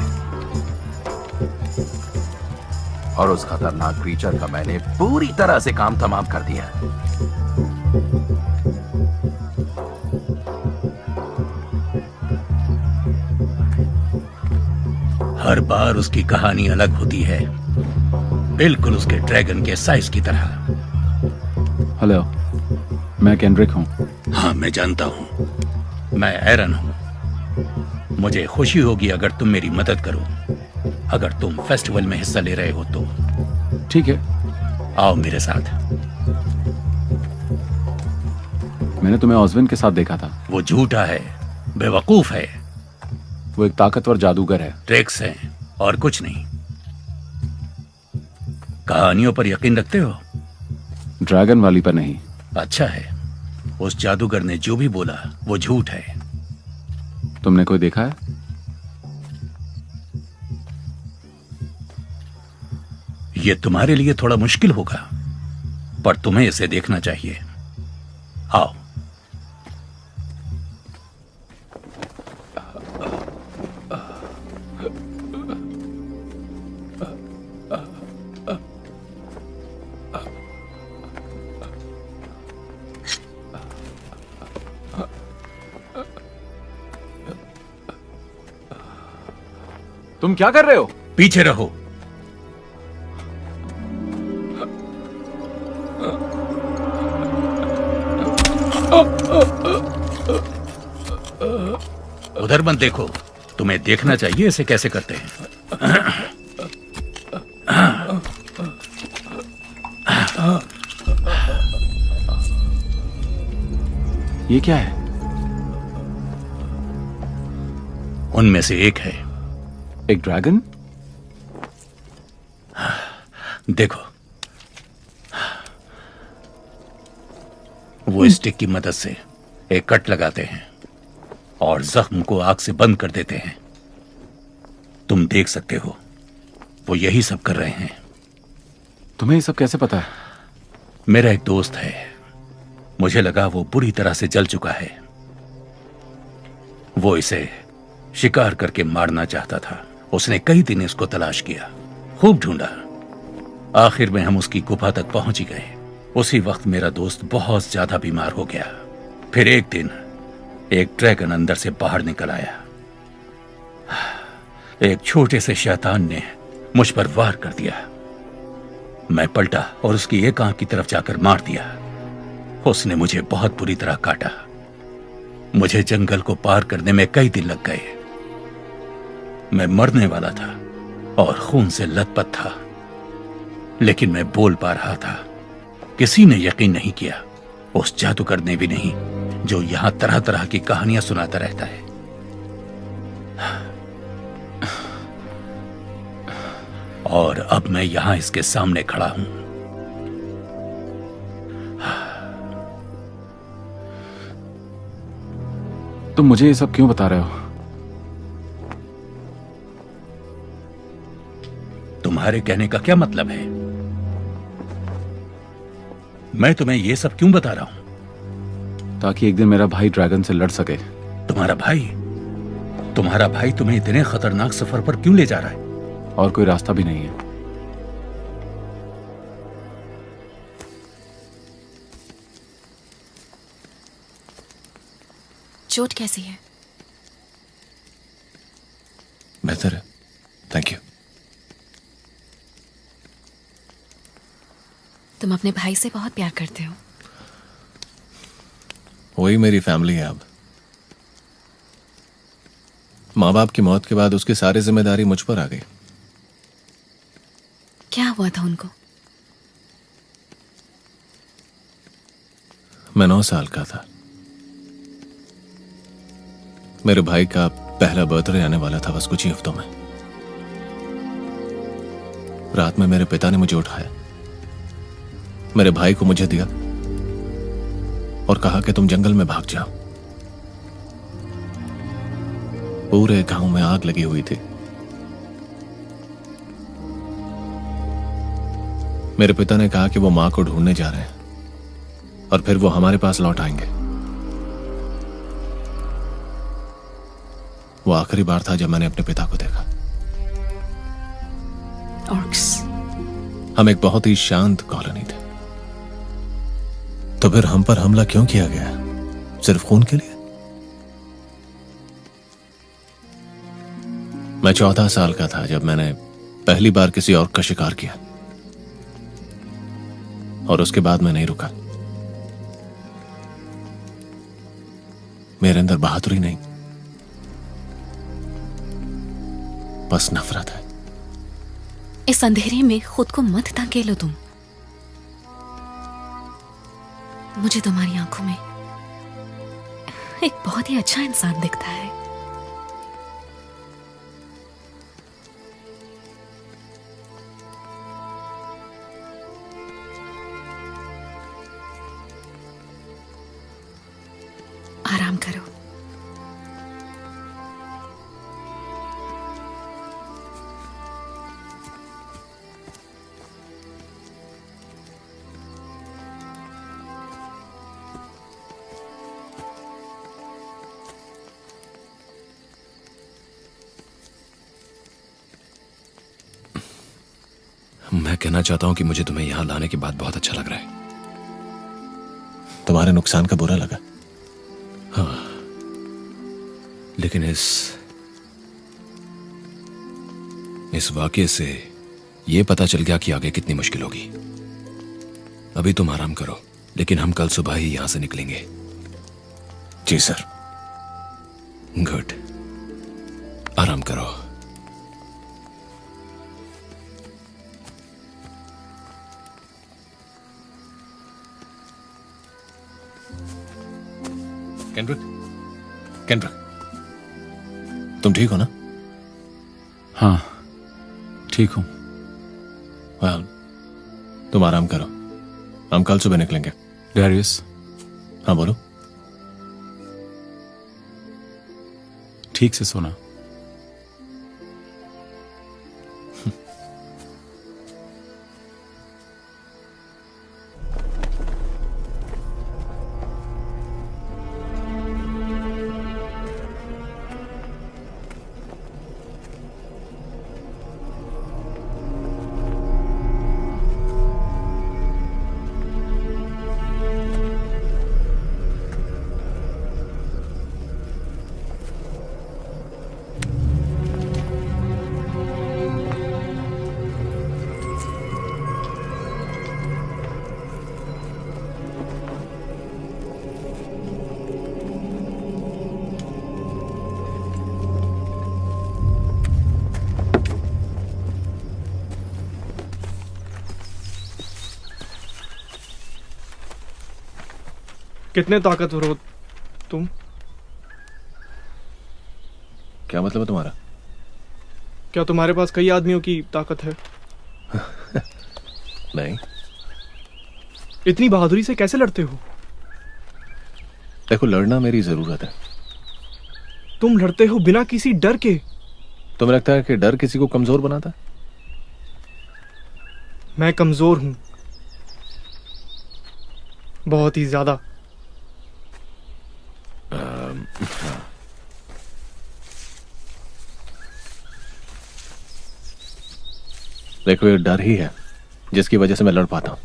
S9: और उस खतरनाक क्रीचर का मैंने पूरी तरह से काम तमाम कर दिया।
S10: हर बार उसकी कहानी अलग होती है, बिल्कुल उसके ड्रैगन के साइज की तरह।
S3: हेलो, मैं केंड्रिक हूँ।
S10: हाँ, मैं जानता हूँ। मैं एरन हूँ। मुझे खुशी होगी अगर तुम मेरी मदद करो, अगर तुम फेस्टिवल में हिस्सा ले रहे हो तो।
S3: ठीक है,
S10: आओ मेरे साथ।
S3: मैंने तुम्हें ऑस्विन के साथ देखा था।
S10: वो झूठा है, बेवकूफ है।
S3: वो एक ताकतवर जादूगर है।
S10: ट्रिक्स हैं और कुछ नहीं। कहानियों पर यकीन रखते हो?
S3: ड्रैगन वाली पर नहीं।
S10: अच्छा है। उस जादूगर ने जो भी बोला वो झूठ है।
S3: तुमने कोई देखा है?
S10: ये तुम्हारे लिए थोड़ा मुश्किल होगा, पर तुम्हें इसे देखना चाहिए। आओ।
S1: तुम क्या कर रहे हो?
S10: पीछे रहो। उधर मत देखो, तुम्हें देखना चाहिए इसे कैसे करते हैं।
S3: ये क्या है?
S10: उनमें से एक है।
S3: एक ड्रैगन?
S10: देखो, वो स्टिक की मदद से एक कट लगाते हैं और जख्म को आग से बंद कर देते हैं। तुम देख सकते हो, वो यही सब कर रहे हैं।
S3: तुम्हें ये सब कैसे पता है?
S10: मेरा एक दोस्त है, मुझे लगा वो बुरी तरह से जल चुका है। वो इसे शिकार करके मारना चाहता था। उसने कई दिन इसको तलाश किया, खूब ढूंढा। आखिर में हम उसकी गुफा तक पहुंच ही गए। उसी वक्त मेरा दोस्त बहुत ज्यादा बीमार हो गया। फिर एक दिन एक ड्रैगन अंदर से बाहर निकल आया। एक छोटे से शैतान ने मुझ पर वार कर दिया। मैं पलटा और उसकी एक आंख की तरफ जाकर मार दिया। उसने मुझे बहुत बुरी तरह काटा। मुझे जंगल को पार करने में कई दिन लग गए। मैं मरने वाला था और खून से लथपथ था, लेकिन मैं बोल पा रहा था। किसी ने यकीन नहीं किया, उस जादूगर ने भी नहीं, जो यहां तरह तरह की कहानियां सुनाता रहता है। और अब मैं यहां इसके सामने खड़ा हूं।
S3: तुम मुझे ये सब क्यों बता रहे हो?
S10: तुम्हारे कहने का क्या मतलब है? मैं तुम्हें यह सब क्यों बता रहा हूं?
S3: ताकि एक दिन मेरा भाई ड्रैगन से लड़ सके।
S10: तुम्हारा भाई? तुम्हारा भाई तुम्हें इतने खतरनाक सफर पर क्यों ले जा रहा है?
S3: और कोई रास्ता भी नहीं है।
S7: चोट कैसी है?
S1: बेहतर है, थैंक यू।
S7: तुम अपने भाई से बहुत प्यार करते हो।
S1: वही मेरी फैमिली है अब। माँ बाप की मौत के बाद उसकी सारी जिम्मेदारी मुझ पर आ गई।
S7: क्या हुआ था उनको?
S1: मैं 9 साल का था। मेरे भाई का पहला बर्थडे आने वाला था बस कुछ ही हफ्तों में। रात में मेरे पिता ने मुझे उठाया, मेरे भाई को मुझे दिया और कहा कि तुम जंगल में भाग जाओ। पूरे गांव में आग लगी हुई थी। मेरे पिता ने कहा कि वो मां को ढूंढने जा रहे हैं और फिर वो हमारे पास लौट आएंगे। वो आखिरी बार था जब मैंने अपने पिता को देखा।
S7: ऑर्क्स।
S1: हम एक बहुत ही शांत कॉलोनी थे, तो फिर हम पर हमला क्यों किया गया? सिर्फ खून के लिए? मैं 14 साल का था जब मैंने पहली बार किसी और का शिकार किया, और उसके बाद मैं नहीं रुका। मेरे अंदर बहादुरी नहीं, बस नफरत है।
S7: इस अंधेरे में खुद को मत धकेलो तुम। मुझे तुम्हारी आंखों में एक बहुत ही अच्छा इंसान दिखता है। आराम करो।
S2: मैं कहना चाहता हूं कि मुझे तुम्हें यहां लाने के बाद बहुत अच्छा लग रहा है।
S1: तुम्हारे नुकसान का बुरा लगा?
S2: हाँ, लेकिन इस वाकये से यह पता चल गया कि आगे कितनी मुश्किल होगी। अभी तुम आराम करो, लेकिन हम कल सुबह ही यहां से निकलेंगे।
S1: जी सर।
S2: गुड, आराम करो।
S1: केंड्रिक, केंड्रिक, तुम ठीक हो ना?
S3: हाँ, ठीक हूं।
S1: वेल, तुम आराम करो, हम कल सुबह निकलेंगे।
S3: डैरियस,
S1: हाँ बोलो।
S3: ठीक से सोना।
S8: कितने ताकतवर हो तुम?
S1: क्या मतलब है तुम्हारा?
S8: क्या तुम्हारे पास कई आदमियों की ताकत है?
S1: नहीं।
S8: इतनी बहादुरी से कैसे लड़ते हो?
S1: देखो, लड़ना मेरी जरूरत है।
S8: तुम लड़ते हो बिना किसी डर के।
S1: तुम्हें लगता है कि डर किसी को कमजोर बनाता है?
S8: मैं कमजोर हूं, बहुत ही ज्यादा।
S1: देखो, ये डर ही है जिसकी वजह से मैं लड़ पाता हूं।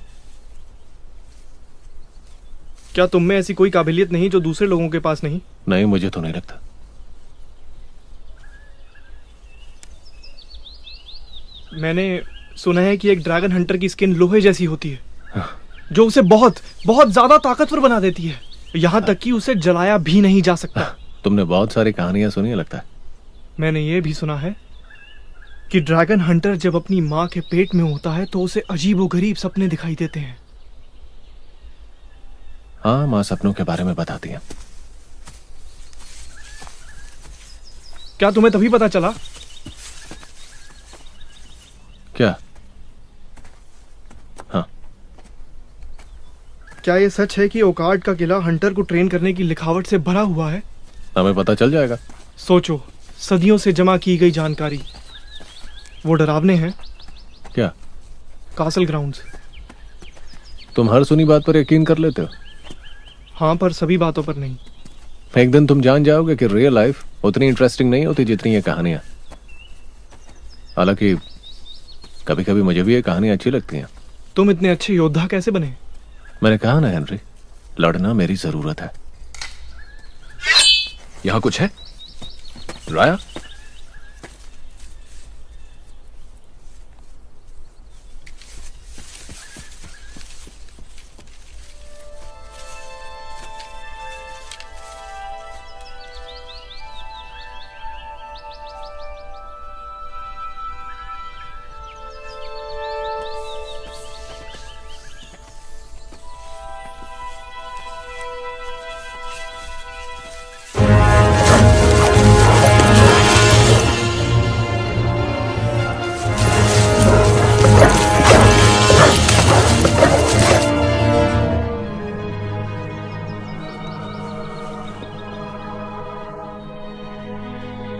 S8: क्या तुम में ऐसी कोई काबिलियत नहीं जो दूसरे लोगों के पास नहीं?
S1: नहीं, मुझे तो नहीं लगता।
S8: मैंने सुना है कि एक ड्रैगन हंटर की स्किन लोहे जैसी होती है, जो उसे बहुत बहुत ज्यादा ताकतवर बना देती है, यहां तक कि उसे जलाया भी नहीं जा सकता।
S1: तुमने बहुत सारी कहानियां सुनी है लगता है।
S8: मैंने ये भी सुना है कि ड्रैगन हंटर जब अपनी मां के पेट में होता है तो उसे अजीबोगरीब सपने दिखाई देते हैं।
S1: हाँ, मां सपनों के बारे में बताती है।
S8: क्या तुम्हें तभी पता चला?
S1: क्या? हाँ।
S8: क्या ये सच है कि ओकार्ड का किला हंटर को ट्रेन करने की लिखावट से भरा हुआ है?
S1: हमें पता चल जाएगा।
S8: सोचो, सदियों से जमा की गई जानकारी। वो डरावने हैं।
S1: क्या?
S8: Castle grounds.
S1: तुम हर सुनी बात पर यकीन कर लेते हो?
S8: हाँ, पर सभी बातों पर नहीं।
S1: एक दिन तुम जान जाओगे कि रियल लाइफ उतनी इंटरेस्टिंग नहीं होती जितनी ये कहानियां। हालांकि कभी कभी मुझे भी ये कहानियां अच्छी लगती हैं।
S8: तुम इतने अच्छे योद्धा कैसे बने?
S1: मैंने कहा ना हेनरी, लड़ना मेरी जरूरत है।
S2: यहां कुछ है राया?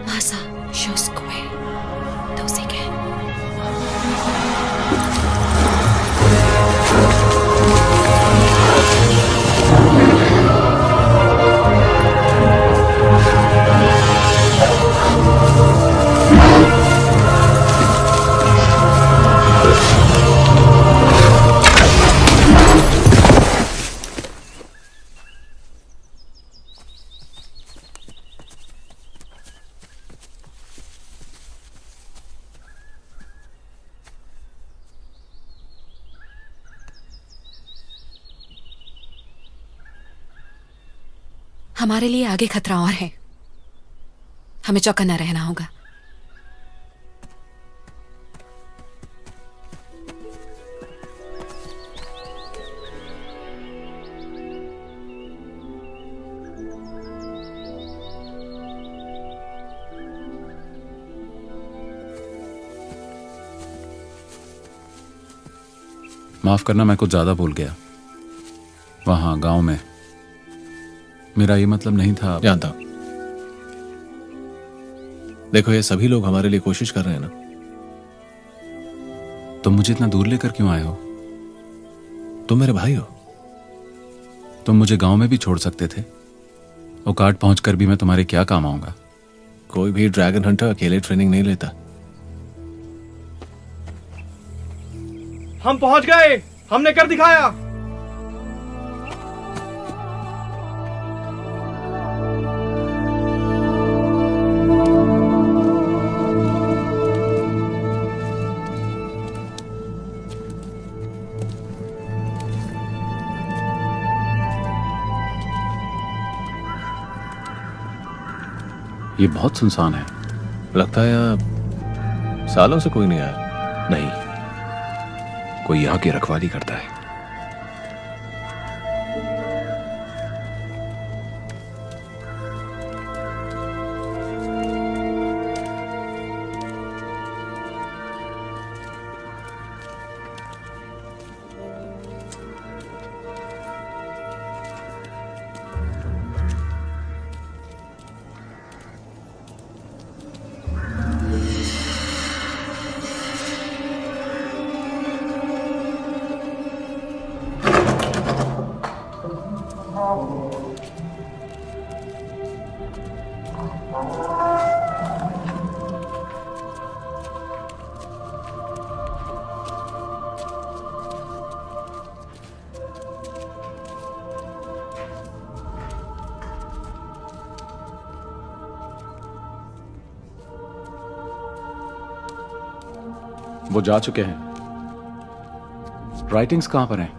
S7: Masa Shoskue. Dosige. हमारे लिए आगे खतरा और है, हमें चौकन्ना रहना होगा।
S3: माफ करना, मैं कुछ ज्यादा भूल गया। वहां गांव में मेरा ये मतलब नहीं था।
S1: जानता हूं। देखो, ये सभी लोग हमारे लिए कोशिश कर रहे हैं ना।
S3: तुम मुझे इतना दूर लेकर क्यों आए हो?
S1: तुम मेरे भाई हो।
S3: तुम मुझे गांव में भी छोड़ सकते थे। औकाट पहुंचकर भी मैं तुम्हारे क्या काम आऊंगा?
S1: कोई भी ड्रैगन हंटर अकेले ट्रेनिंग नहीं लेता।
S8: हम पहुंच गए, हमने कर दिखाया।
S3: ये बहुत सुनसान है।
S1: लगता है यहाँ सालों से कोई नहीं आया।
S4: नहीं, कोई यहाँ की रखवाली करता है।
S3: वो जा चुके हैं। राइटिंग्स कहां पर हैं?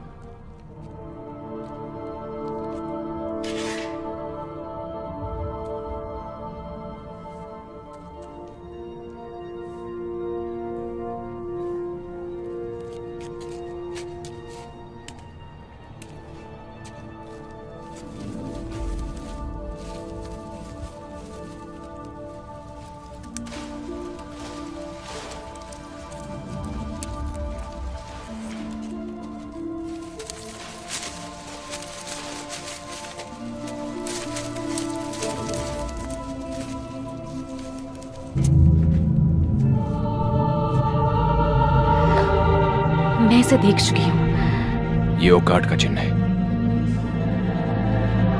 S7: मैं इसे देख चुकी हूँ।
S4: ये औकाट का चिन्ह है।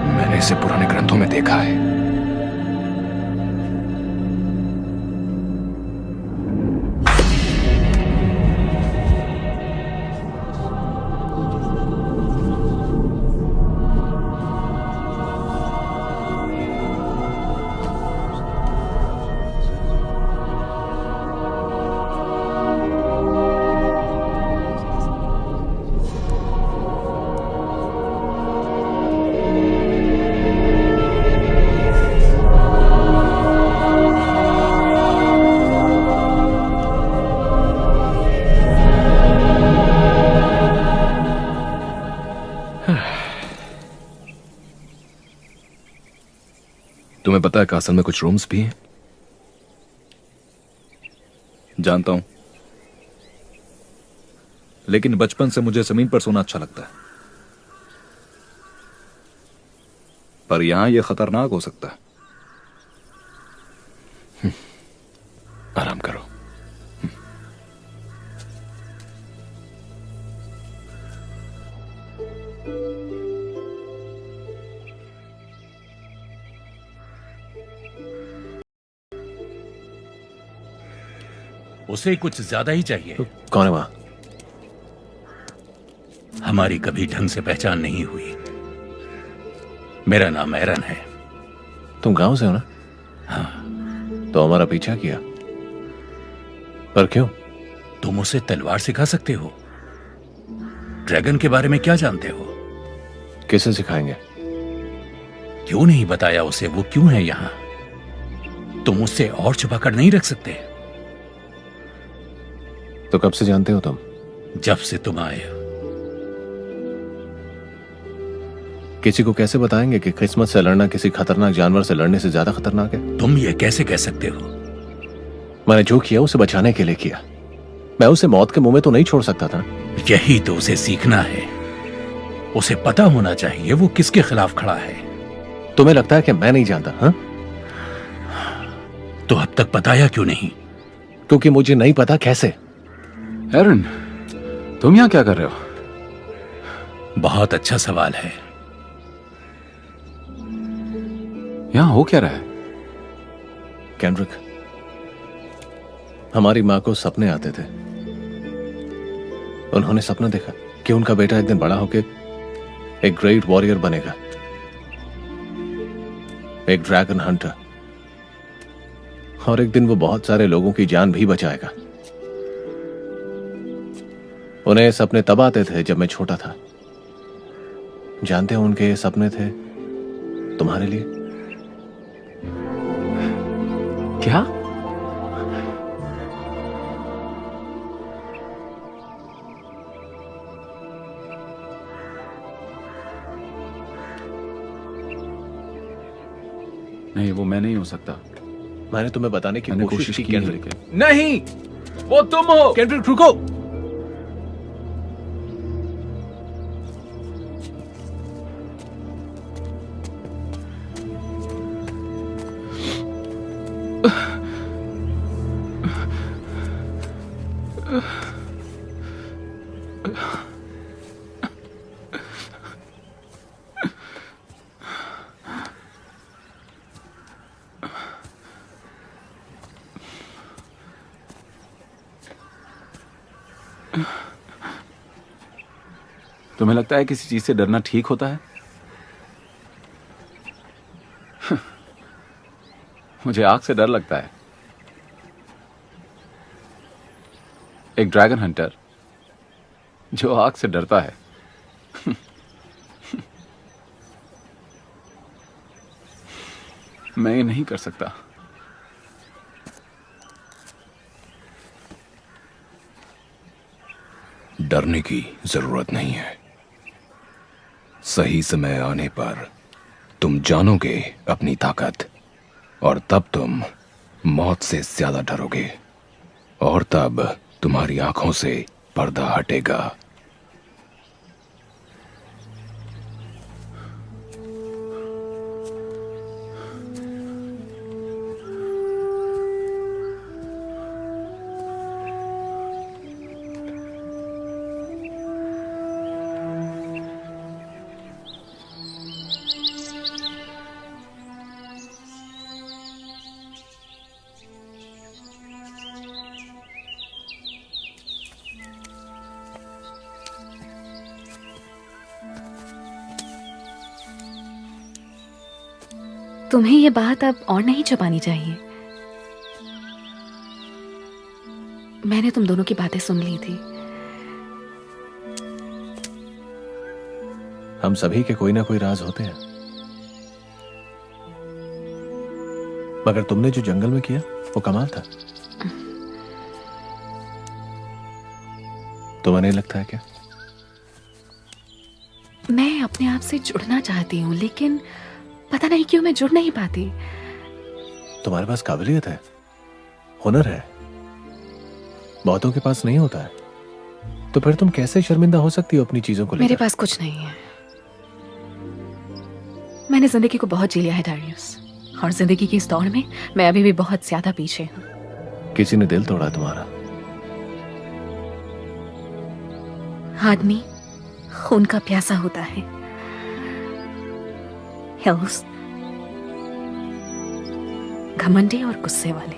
S4: मैंने इसे पुराने ग्रंथों में देखा है। तुम्हें पता है कासल में कुछ रूम्स भी हैं? जानता हूं, लेकिन बचपन से मुझे जमीन पर सोना अच्छा लगता है। पर यहां यह खतरनाक हो सकता है। आराम करो।
S10: उसे कुछ ज्यादा ही चाहिए।
S1: कौन है वहां?
S10: हमारी कभी ढंग से पहचान नहीं हुई। मेरा नाम एरन है।
S1: तुम गांव से हो ना?
S10: हाँ।
S1: तो हमारा पीछा किया, पर क्यों?
S10: तुम उसे तलवार सिखा सकते हो। ड्रैगन के बारे में क्या जानते हो?
S1: किसे सिखाएंगे?
S10: क्यों नहीं बताया उसे वो क्यों है यहां? तुम उससे और छुपा कर नहीं रख सकते?
S1: तो कब से जानते हो तुम?
S10: जब से तुम आए हो।
S1: किसी को कैसे बताएंगे कि किस्मत से लड़ना किसी खतरनाक जानवर से लड़ने से ज्यादा खतरनाक है?
S10: तुम ये कैसे कह सकते हो?
S1: मैंने जो किया उसे बचाने के लिए किया। मैं उसे मौत के मुंह में तो नहीं छोड़ सकता था।
S10: यही तो उसे सीखना है। उसे पता होना चाहिए वो किसके खिलाफ खड़ा है।
S1: तुम्हें लगता है कि मैं नहीं जानता? हाँ,
S10: तो अब तक बताया क्यों नहीं?
S1: क्योंकि मुझे नहीं पता कैसे।
S3: एरन, तुम यहां क्या कर रहे हो?
S10: बहुत अच्छा सवाल है।
S3: यहां हो क्या रहा है?
S1: केंड्रिक, हमारी मां को सपने आते थे। उन्होंने सपना देखा कि उनका बेटा एक दिन बड़ा होकर एक ग्रेट वॉरियर बनेगा, एक ड्रैगन हंटर, और एक दिन वो बहुत सारे लोगों की जान भी बचाएगा। उन्हें सपने तब आते थे जब मैं छोटा था। जानते हो उनके ये सपने थे तुम्हारे लिए।
S3: क्या? नहीं, वो मैं नहीं हो सकता।
S1: मैंने तुम्हें बताने की
S3: मैंने
S1: कोशिश की
S3: है,
S1: केंड्रिक।
S3: लेकिन
S9: नहीं, वो तुम हो।
S1: केंड्रिक रुको।
S3: तुम्हें लगता है किसी चीज से डरना ठीक होता है? मुझे आग से डर लगता है। एक ड्रैगन हंटर जो आग से डरता है। मैं ये नहीं कर सकता।
S4: डरने की जरूरत नहीं है। सही समय आने पर तुम जानोगे अपनी ताकत, और तब तुम मौत से ज्यादा डरोगे, और तब तुम्हारी आंखों से पर्दा हटेगा।
S7: तुम्हें ये बात अब और नहीं छुपानी चाहिए। मैंने तुम दोनों की बातें सुन ली थी।
S1: हम सभी के कोई ना कोई राज होते हैं, मगर तुमने जो जंगल में किया वो कमाल था। तुम्हें नहीं लगता है क्या?
S7: मैं अपने आप से जुड़ना चाहती हूँ, लेकिन पता नहीं क्यों मैं जुड़ नहीं पाती।
S1: तुम्हारे पास काबिलियत है, हुनर है, बहुतों के पास नहीं होता है। तो फिर तुम कैसे शर्मिंदा हो सकती हो अपनी चीजों को लेकर?
S7: मेरे पास कुछ नहीं है। मैंने जिंदगी को बहुत जी लिया है डारियस, और जिंदगी की इस दौड़ में मैं अभी भी बहुत ज्यादा पीछे हूँ।
S1: किसी ने दिल तोड़ा तुम्हारा।
S7: आदमी खून का प्यासा होता है, हिल्स घमंडी और गुस्से वाले,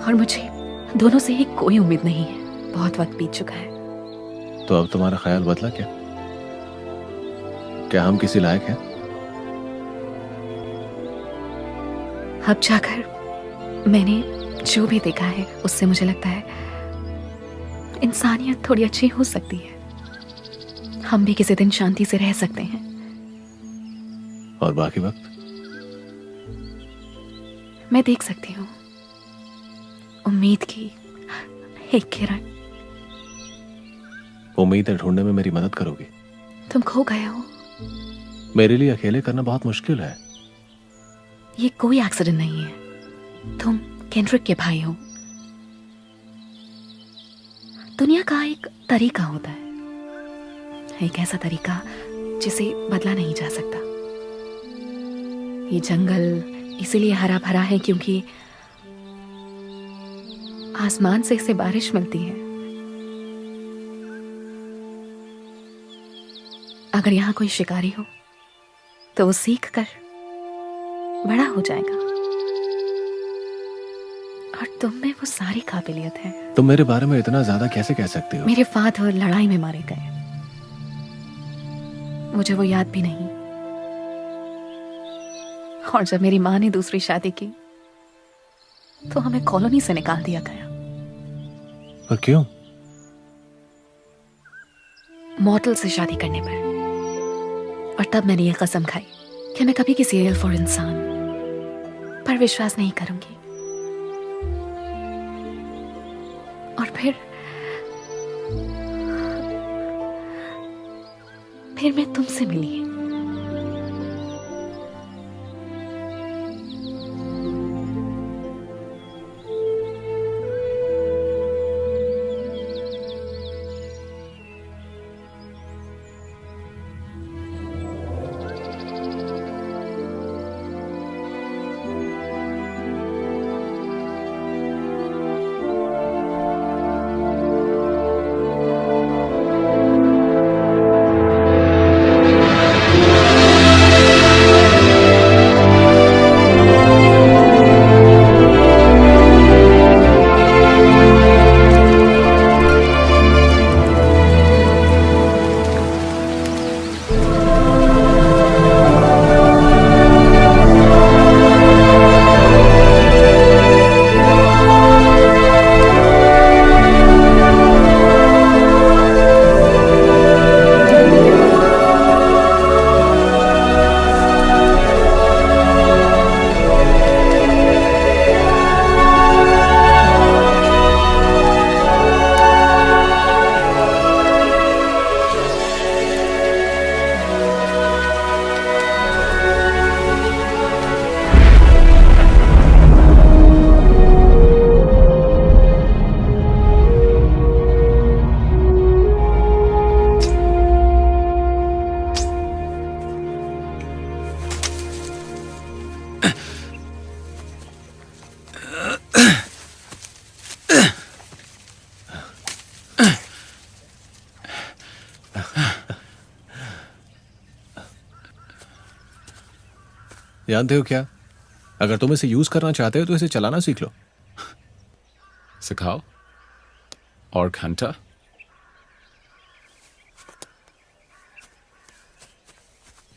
S7: और मुझे दोनों से ही कोई उम्मीद नहीं है। बहुत वक्त बीत चुका है।
S1: तो अब तुम्हारा ख्याल बदला क्या? क्या हम किसी लायक हैं?
S7: अब जाकर मैंने जो भी देखा है उससे मुझे लगता है इंसानियत थोड़ी अच्छी हो सकती है। हम भी किसी दिन शांति से रह सकते हैं।
S1: और बाकी वक्त
S7: मैं देख सकती हूँ उम्मीद की एक किरण।
S1: उम्मीदें ढूंढने में मेरी मदद करोगी?
S7: तुम खो गए हो।
S1: मेरे लिए अकेले करना बहुत मुश्किल है।
S7: ये कोई एक्सीडेंट नहीं है। तुम केंड्रिक के भाई हो। दुनिया का एक तरीका होता है, एक ऐसा तरीका जिसे बदला नहीं जा सकता। ये जंगल इसीलिए हरा भरा है क्योंकि आसमान से इसे बारिश मिलती है। अगर यहां कोई शिकारी हो तो वो सीख कर बड़ा हो जाएगा, और तुम में वो सारी काबिलियत है।
S1: तुम मेरे बारे में इतना ज्यादा कैसे कह सकते हो?
S7: मेरे फादर लड़ाई में मारे गए, मुझे वो याद भी नहीं। और जब मेरी माँ ने दूसरी शादी की तो हमें कॉलोनी से निकाल दिया गया।
S1: पर क्यों?
S7: मॉडल से शादी करने पर। और तब मैंने ये कसम खाई कि मैं कभी किसी एल फॉर इंसान पर विश्वास नहीं करूंगी। और फिर मैं तुमसे मिली।
S1: जानते हो क्या, अगर तुम इसे यूज करना चाहते हो तो इसे चलाना सीख लो।
S3: सिखाओ। और घंटा?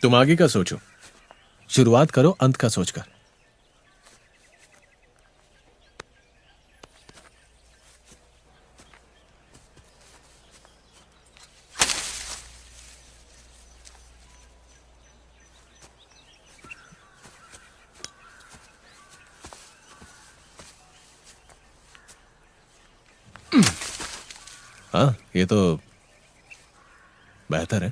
S1: तुम आगे का सोचो, शुरुआत करो अंत का सोचकर। हाँ, ये तो बेहतर है।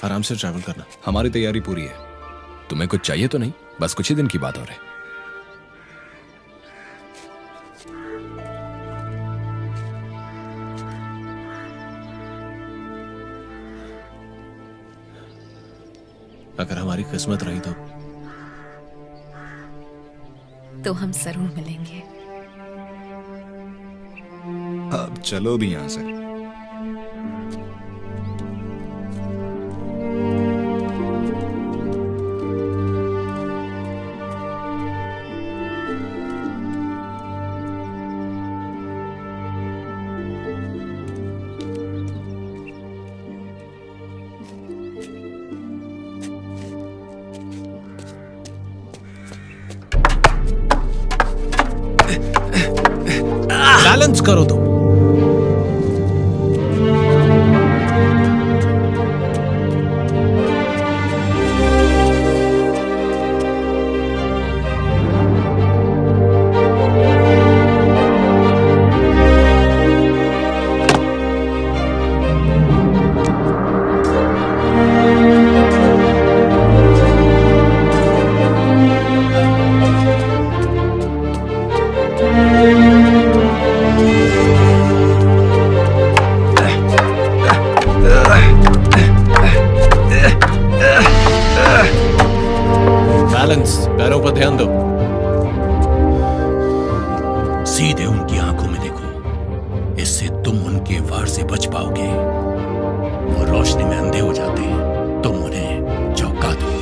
S1: आराम से ट्रैवल करना।
S4: हमारी तैयारी पूरी है।
S2: तुम्हें कुछ चाहिए तो नहीं? बस कुछ ही दिन की बात और है।
S1: अगर हमारी किस्मत रही
S7: तो हम जरूर मिलेंगे।
S4: अब चलो भी यहां से।
S1: बैलेंस करो तुम। बैलेंस, पैरों पर ध्यान दो।
S10: सीधे उनकी आंखों में देखो, इससे तुम उनके वार से बच पाओगे। वो रोशनी में अंधे हो जाते हैं, तुम उन्हें चौंका दो।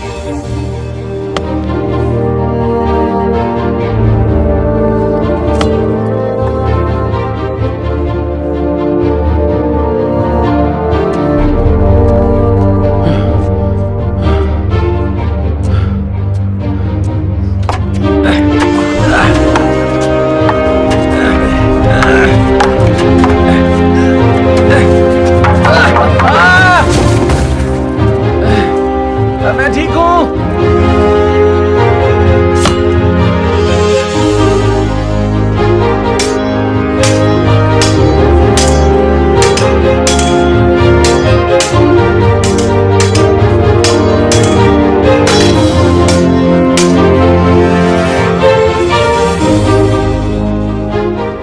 S9: मैं ठीक हूं।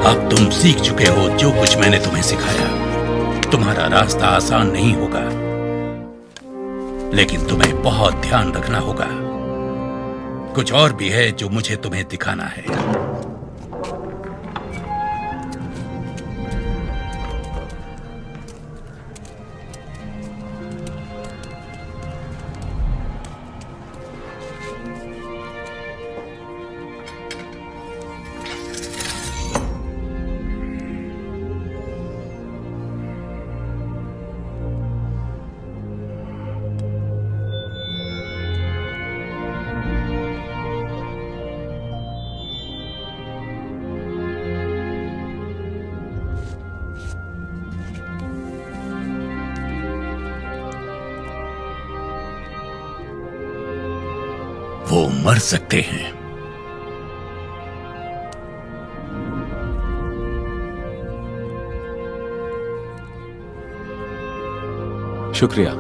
S10: अब तुम सीख चुके हो जो कुछ मैंने तुम्हें सिखाया। तुम्हारा रास्ता आसान नहीं होगा, लेकिन तुम्हें बहुत ध्यान रखना होगा। कुछ और भी है जो मुझे तुम्हें दिखाना है। वो मर सकते हैं।
S3: शुक्रिया।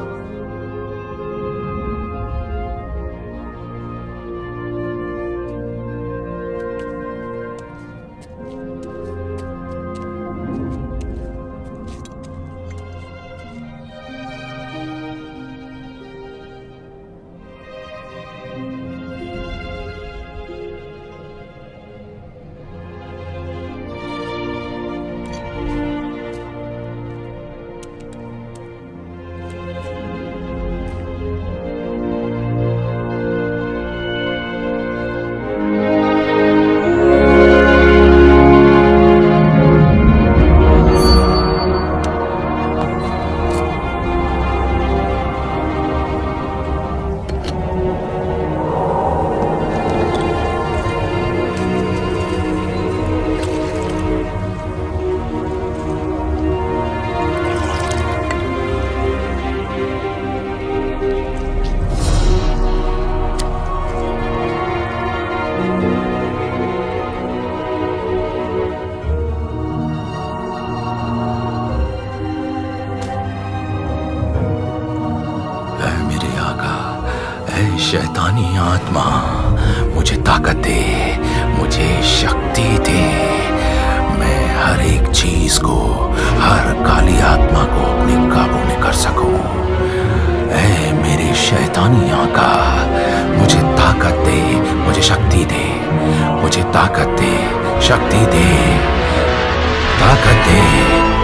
S10: शैतानी आत्मा, मुझे ताकत दे, मुझे शक्ति दे। मैं हर एक चीज को, हर काली आत्मा को अपने काबू में कर सकूं। ऐ मेरे शैतानी आका, मुझे ताकत दे, मुझे शक्ति दे, मुझे ताकत दे, शक्ति दे, ताकत दे।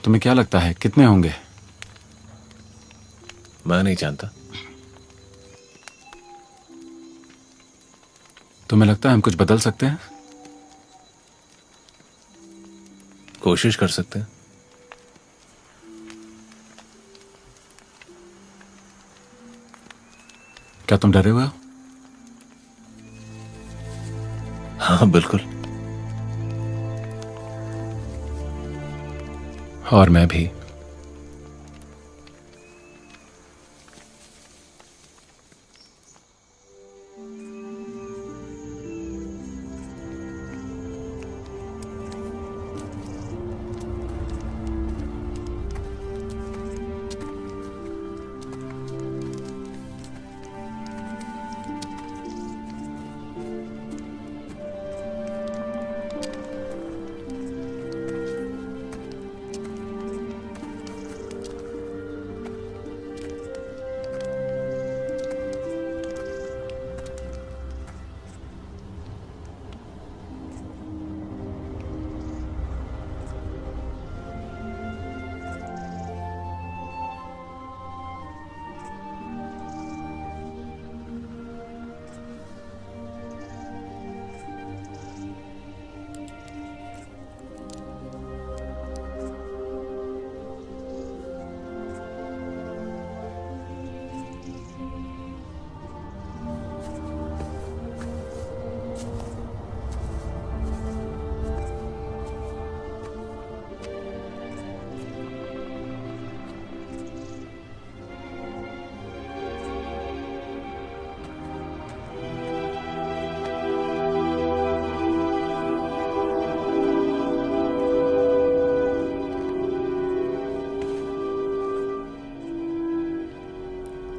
S3: तुम्हें क्या लगता है कितने होंगे?
S1: मैं नहीं जानता।
S3: तुम्हें लगता है हम कुछ बदल सकते हैं?
S1: कोशिश कर सकते हैं।
S3: क्या तुम डरे हुए हो?
S1: हाँ बिल्कुल।
S3: और मैं भी।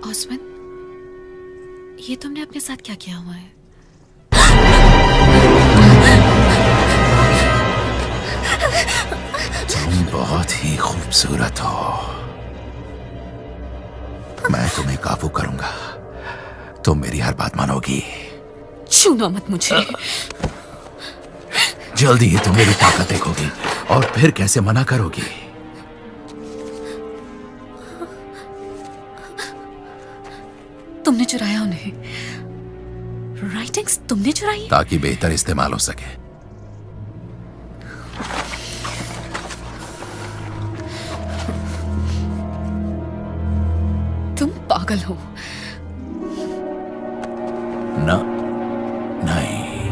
S7: ऑस्वन, ये तुमने अपने साथ क्या किया हुआ है?
S11: तुम बहुत ही खूबसूरत हो। मैं तुम्हें काबू करूंगा। तुम मेरी हर बात मानोगी।
S7: छूना मत मुझे।
S11: जल्दी ही तुम मेरी ताकत देखोगी और फिर कैसे मना करोगी।
S7: तुमने चुराया उन्हें। राइटिंग्स तुमने चुराई?
S11: ताकि बेहतर इस्तेमाल हो सके।
S7: तुम पागल हो।
S11: न, नहीं,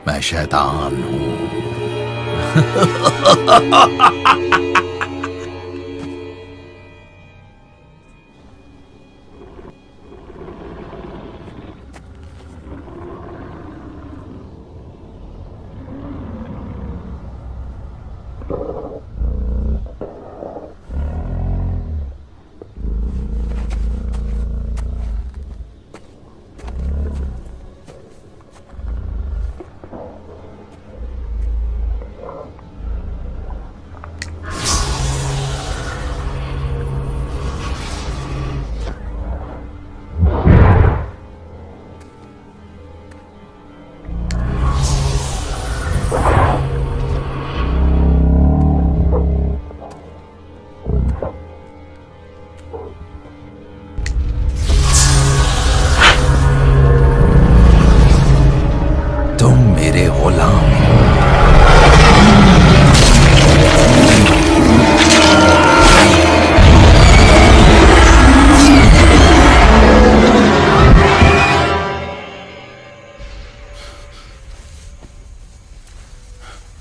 S11: मैं शैतान हूं।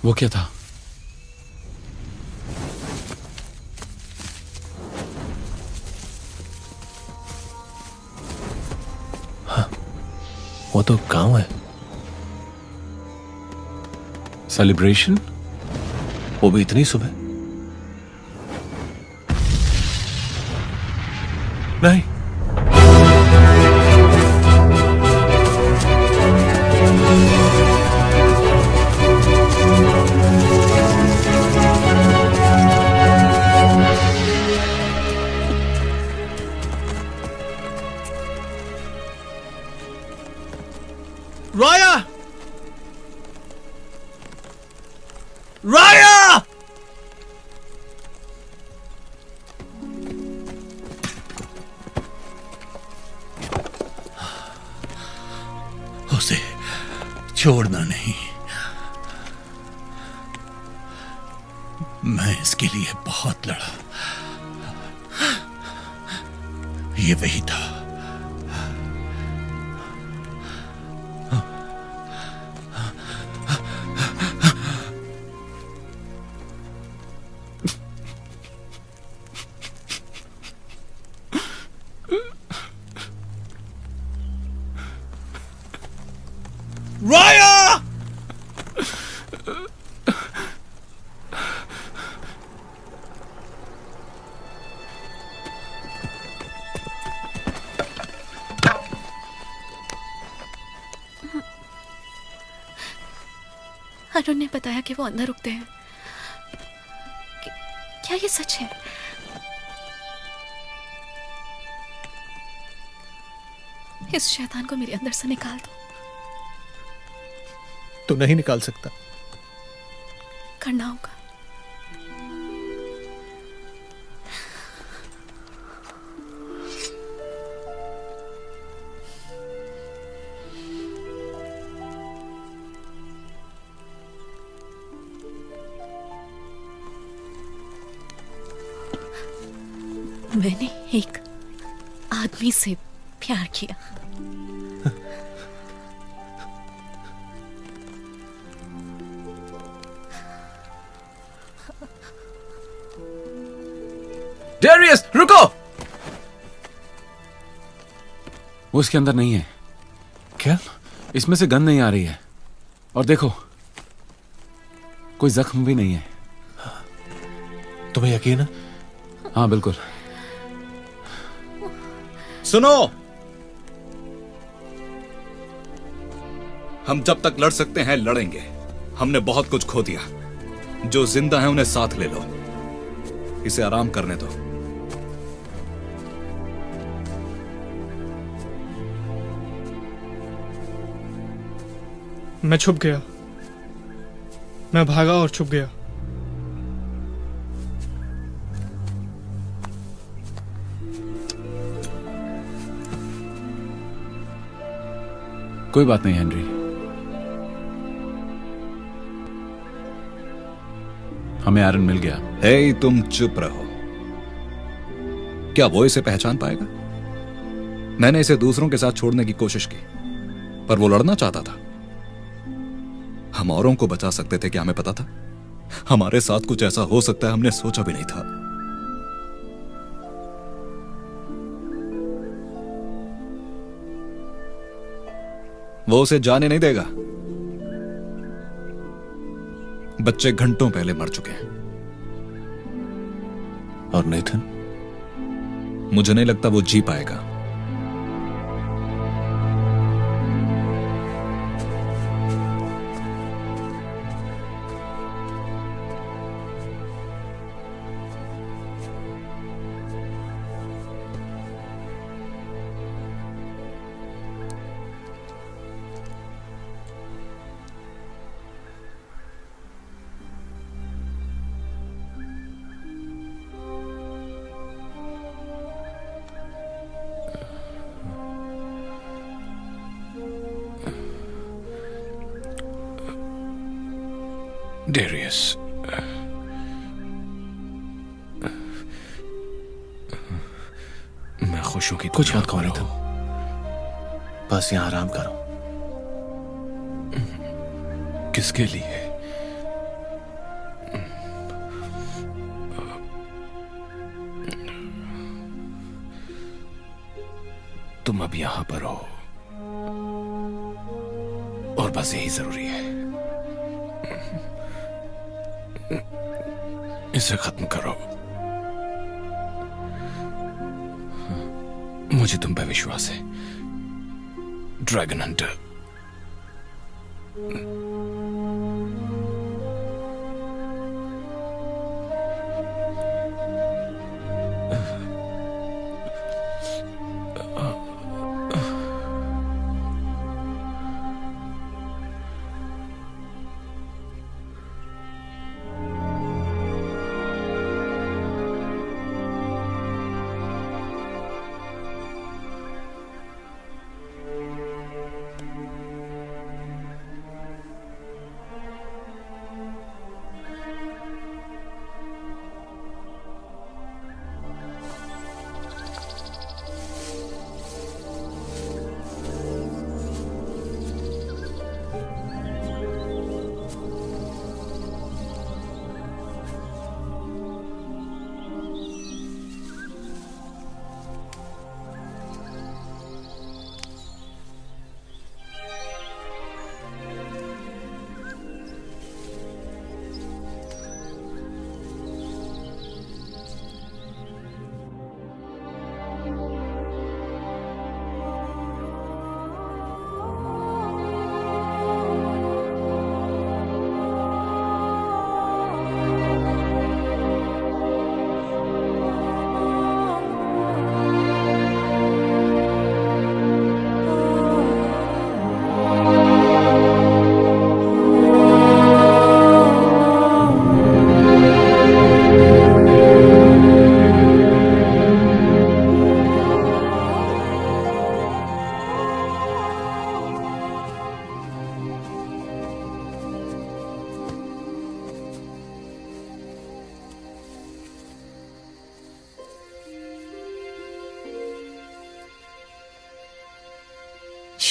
S3: वो क्या था?
S1: हाँ, वो तो गांव है।
S3: सेलिब्रेशन?
S1: वो भी इतनी सुबह? नहीं।
S6: राया! राया!
S10: छोड़ना नहीं। मैं इसके लिए बहुत लड़ा। ये वही था।
S6: राया!
S7: अरुण ने बताया कि वो अंदर रुकते हैं। क्या ये सच है? इस शैतान को मेरे अंदर से निकाल दो।
S1: तू नहीं निकाल सकता।
S7: करना होगा। मैंने एक आदमी से प्यार किया।
S2: डेरियस, रुको!
S3: वो इसके अंदर नहीं है।
S1: क्या?
S3: इसमें से गंध नहीं आ रही है। और देखो, कोई जख्म भी नहीं है।
S1: तुम्हें यकीन है?
S3: हाँ बिल्कुल।
S4: सुनो, हम जब तक लड़ सकते हैं लड़ेंगे। हमने बहुत कुछ खो दिया। जो जिंदा है उन्हें साथ ले लो। इसे आराम करने दो।
S8: मैं छुप गया। मैं भागा और छुप गया।
S3: कोई बात नहीं हेनरी, हमें आयरन मिल गया।
S4: हे, तुम चुप रहो। क्या वो इसे पहचान पाएगा? मैंने इसे दूसरों के साथ छोड़ने की कोशिश की, पर वो लड़ना चाहता था। हम औरों को बचा सकते थे क्या हमें पता था? हमारे साथ कुछ ऐसा हो सकता है हमने सोचा भी नहीं था। वो उसे जाने नहीं देगा। बच्चे घंटों पहले मर चुके हैं।
S1: और नेथन?
S4: मुझे नहीं लगता वो जी पाएगा।
S2: डेरियस, मैं खुश हूं कि
S1: कुछ मत कहो नेथन, बस यहां आराम करो।
S2: किसके लिए? तुम अब यहां पर हो और बस यही जरूरी है। इसे खत्म करो। मुझे तुम पे विश्वास है, ड्रैगन हंटर।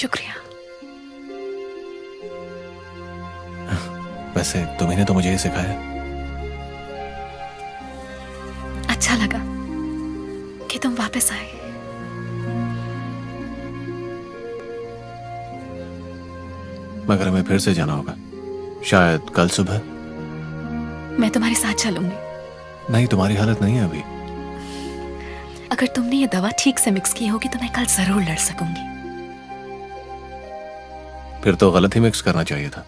S7: शुक्रिया।
S1: वैसे तुम्ही ने तो मुझे ये सिखाया।
S7: अच्छा लगा कि तुम वापस आए।
S1: मगर हमें फिर से जाना होगा, शायद कल सुबह।
S7: मैं तुम्हारे साथ चलूंगी।
S1: नहीं, तुम्हारी हालत नहीं है अभी।
S7: अगर तुमने ये दवा ठीक से मिक्स की होगी तो मैं कल जरूर लड़ सकूंगी।
S1: फिर तो गलत ही मिक्स करना चाहिए था।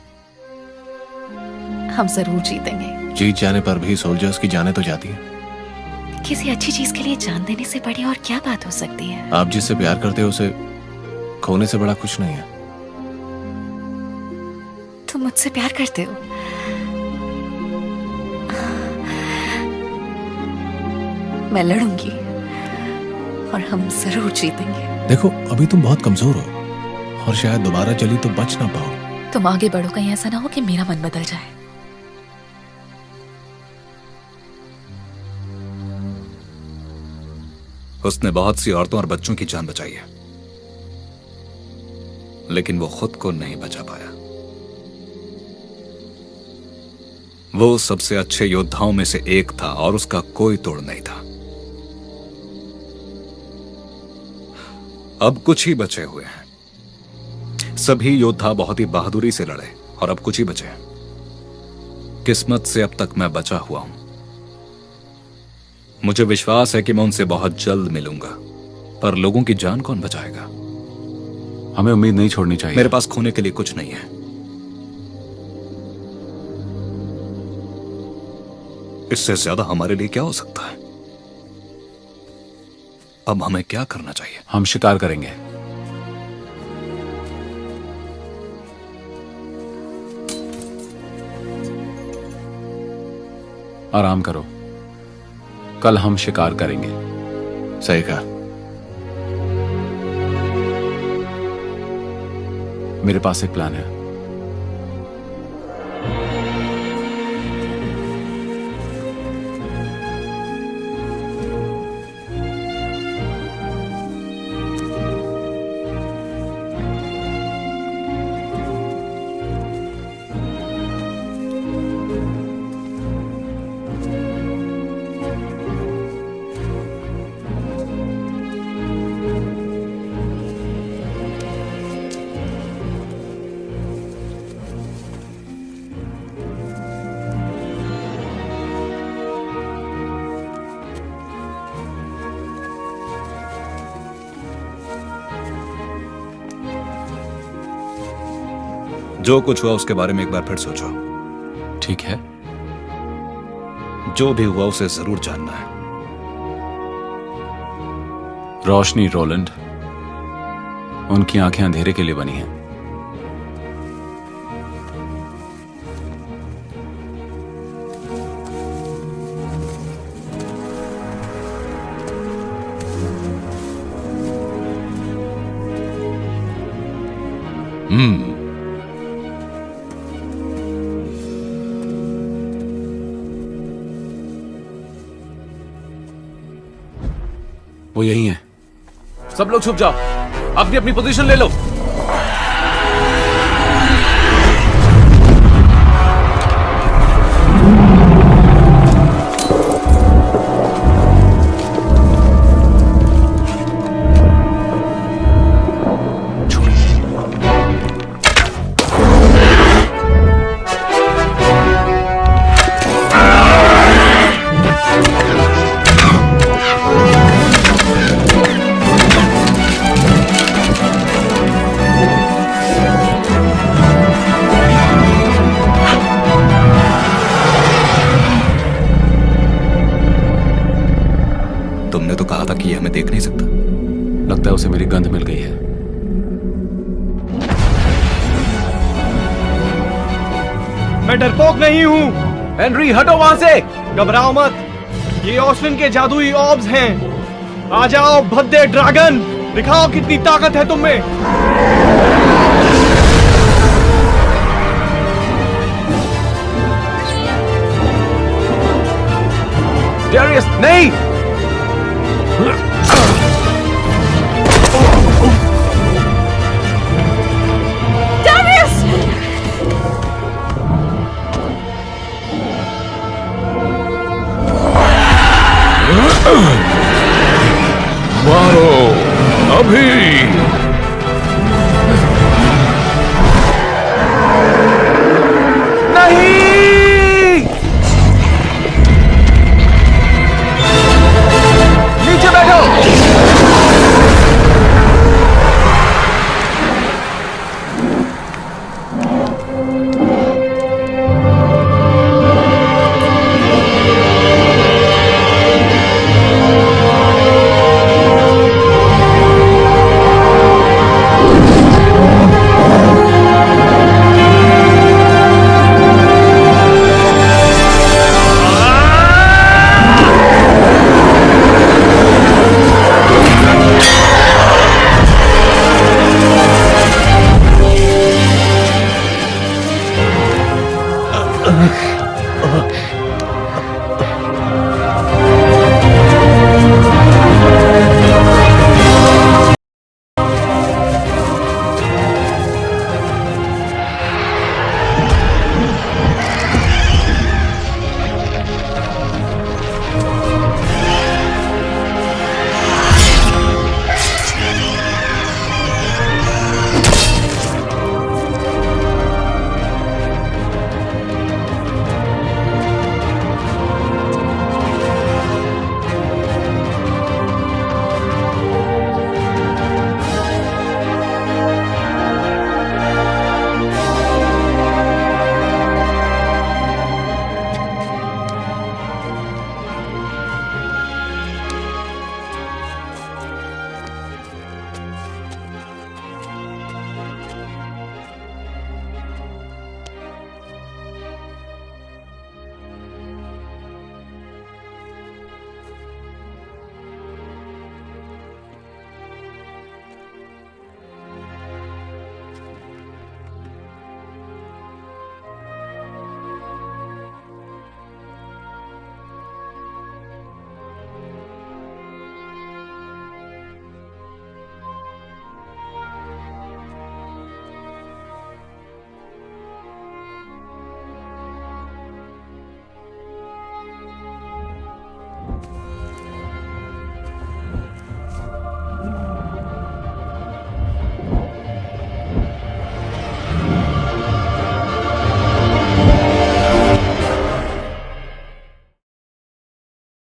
S7: हम जरूर जीतेंगे।
S1: जीत जाने पर भी सोल्जर्स की जानें तो जाती हैं।
S7: किसी अच्छी चीज के लिए जान देने से बड़ी और क्या बात हो सकती है।
S1: आप जिससे प्यार करते हो उसे खोने से बड़ा कुछ नहीं है।
S7: तुम मुझसे प्यार करते हो? मैं लड़ूंगी और हम जरूर जीतेंगे।
S1: देखो, अभी तुम बहुत कमजोर हो और शायद दोबारा चली तो बच ना पाओ।
S7: तुम आगे बढ़ो, कहीं ऐसा ना हो कि मेरा मन बदल जाए।
S4: उसने बहुत सी औरतों और बच्चों की जान बचाई है, लेकिन वो खुद को नहीं बचा पाया। वो सबसे अच्छे योद्धाओं में से एक था और उसका कोई तोड़ नहीं था। अब कुछ ही बचे हुए हैं। सभी योद्धा बहुत ही बहादुरी से लड़े और अब कुछ ही बचे। किस्मत से अब तक मैं बचा हुआ हूं। मुझे विश्वास है कि मैं उनसे बहुत जल्द मिलूंगा, पर लोगों की जान कौन बचाएगा?
S3: हमें उम्मीद नहीं छोड़नी चाहिए।
S4: मेरे पास खोने के लिए कुछ नहीं है। इससे ज्यादा हमारे लिए क्या हो सकता है? अब हमें क्या करना चाहिए?
S3: हम शिकार करेंगे। आराम करो, कल हम शिकार करेंगे।
S1: सही कहा।
S3: मेरे पास एक प्लान है।
S4: जो कुछ हुआ उसके बारे में एक बार फिर सोचो।
S3: ठीक है।
S4: जो भी हुआ उसे जरूर जानना है।
S3: रोशनी रोलैंड, उनकी आंखें अंधेरे के लिए बनी हैं। वो यही है।
S9: सब लोग छुप जाओ, अपनी अपनी पोजीशन ले लो।
S4: तुमने तो कहा था कि ये हमें देख नहीं सकता।
S3: लगता है उसे मेरी गंध मिल गई है।
S8: मैं डरपोक नहीं हूँ।
S9: हेनरी, हटो वहां से।
S8: घबराओ मत, ये ऑस्विन के जादुई ऑब्स हैं। आ जाओ भद्दे ड्रैगन, दिखाओ कितनी ताकत है तुम में।
S9: डेरियस, नहीं।
S10: अभी
S9: नहीं, नीचे बैठो।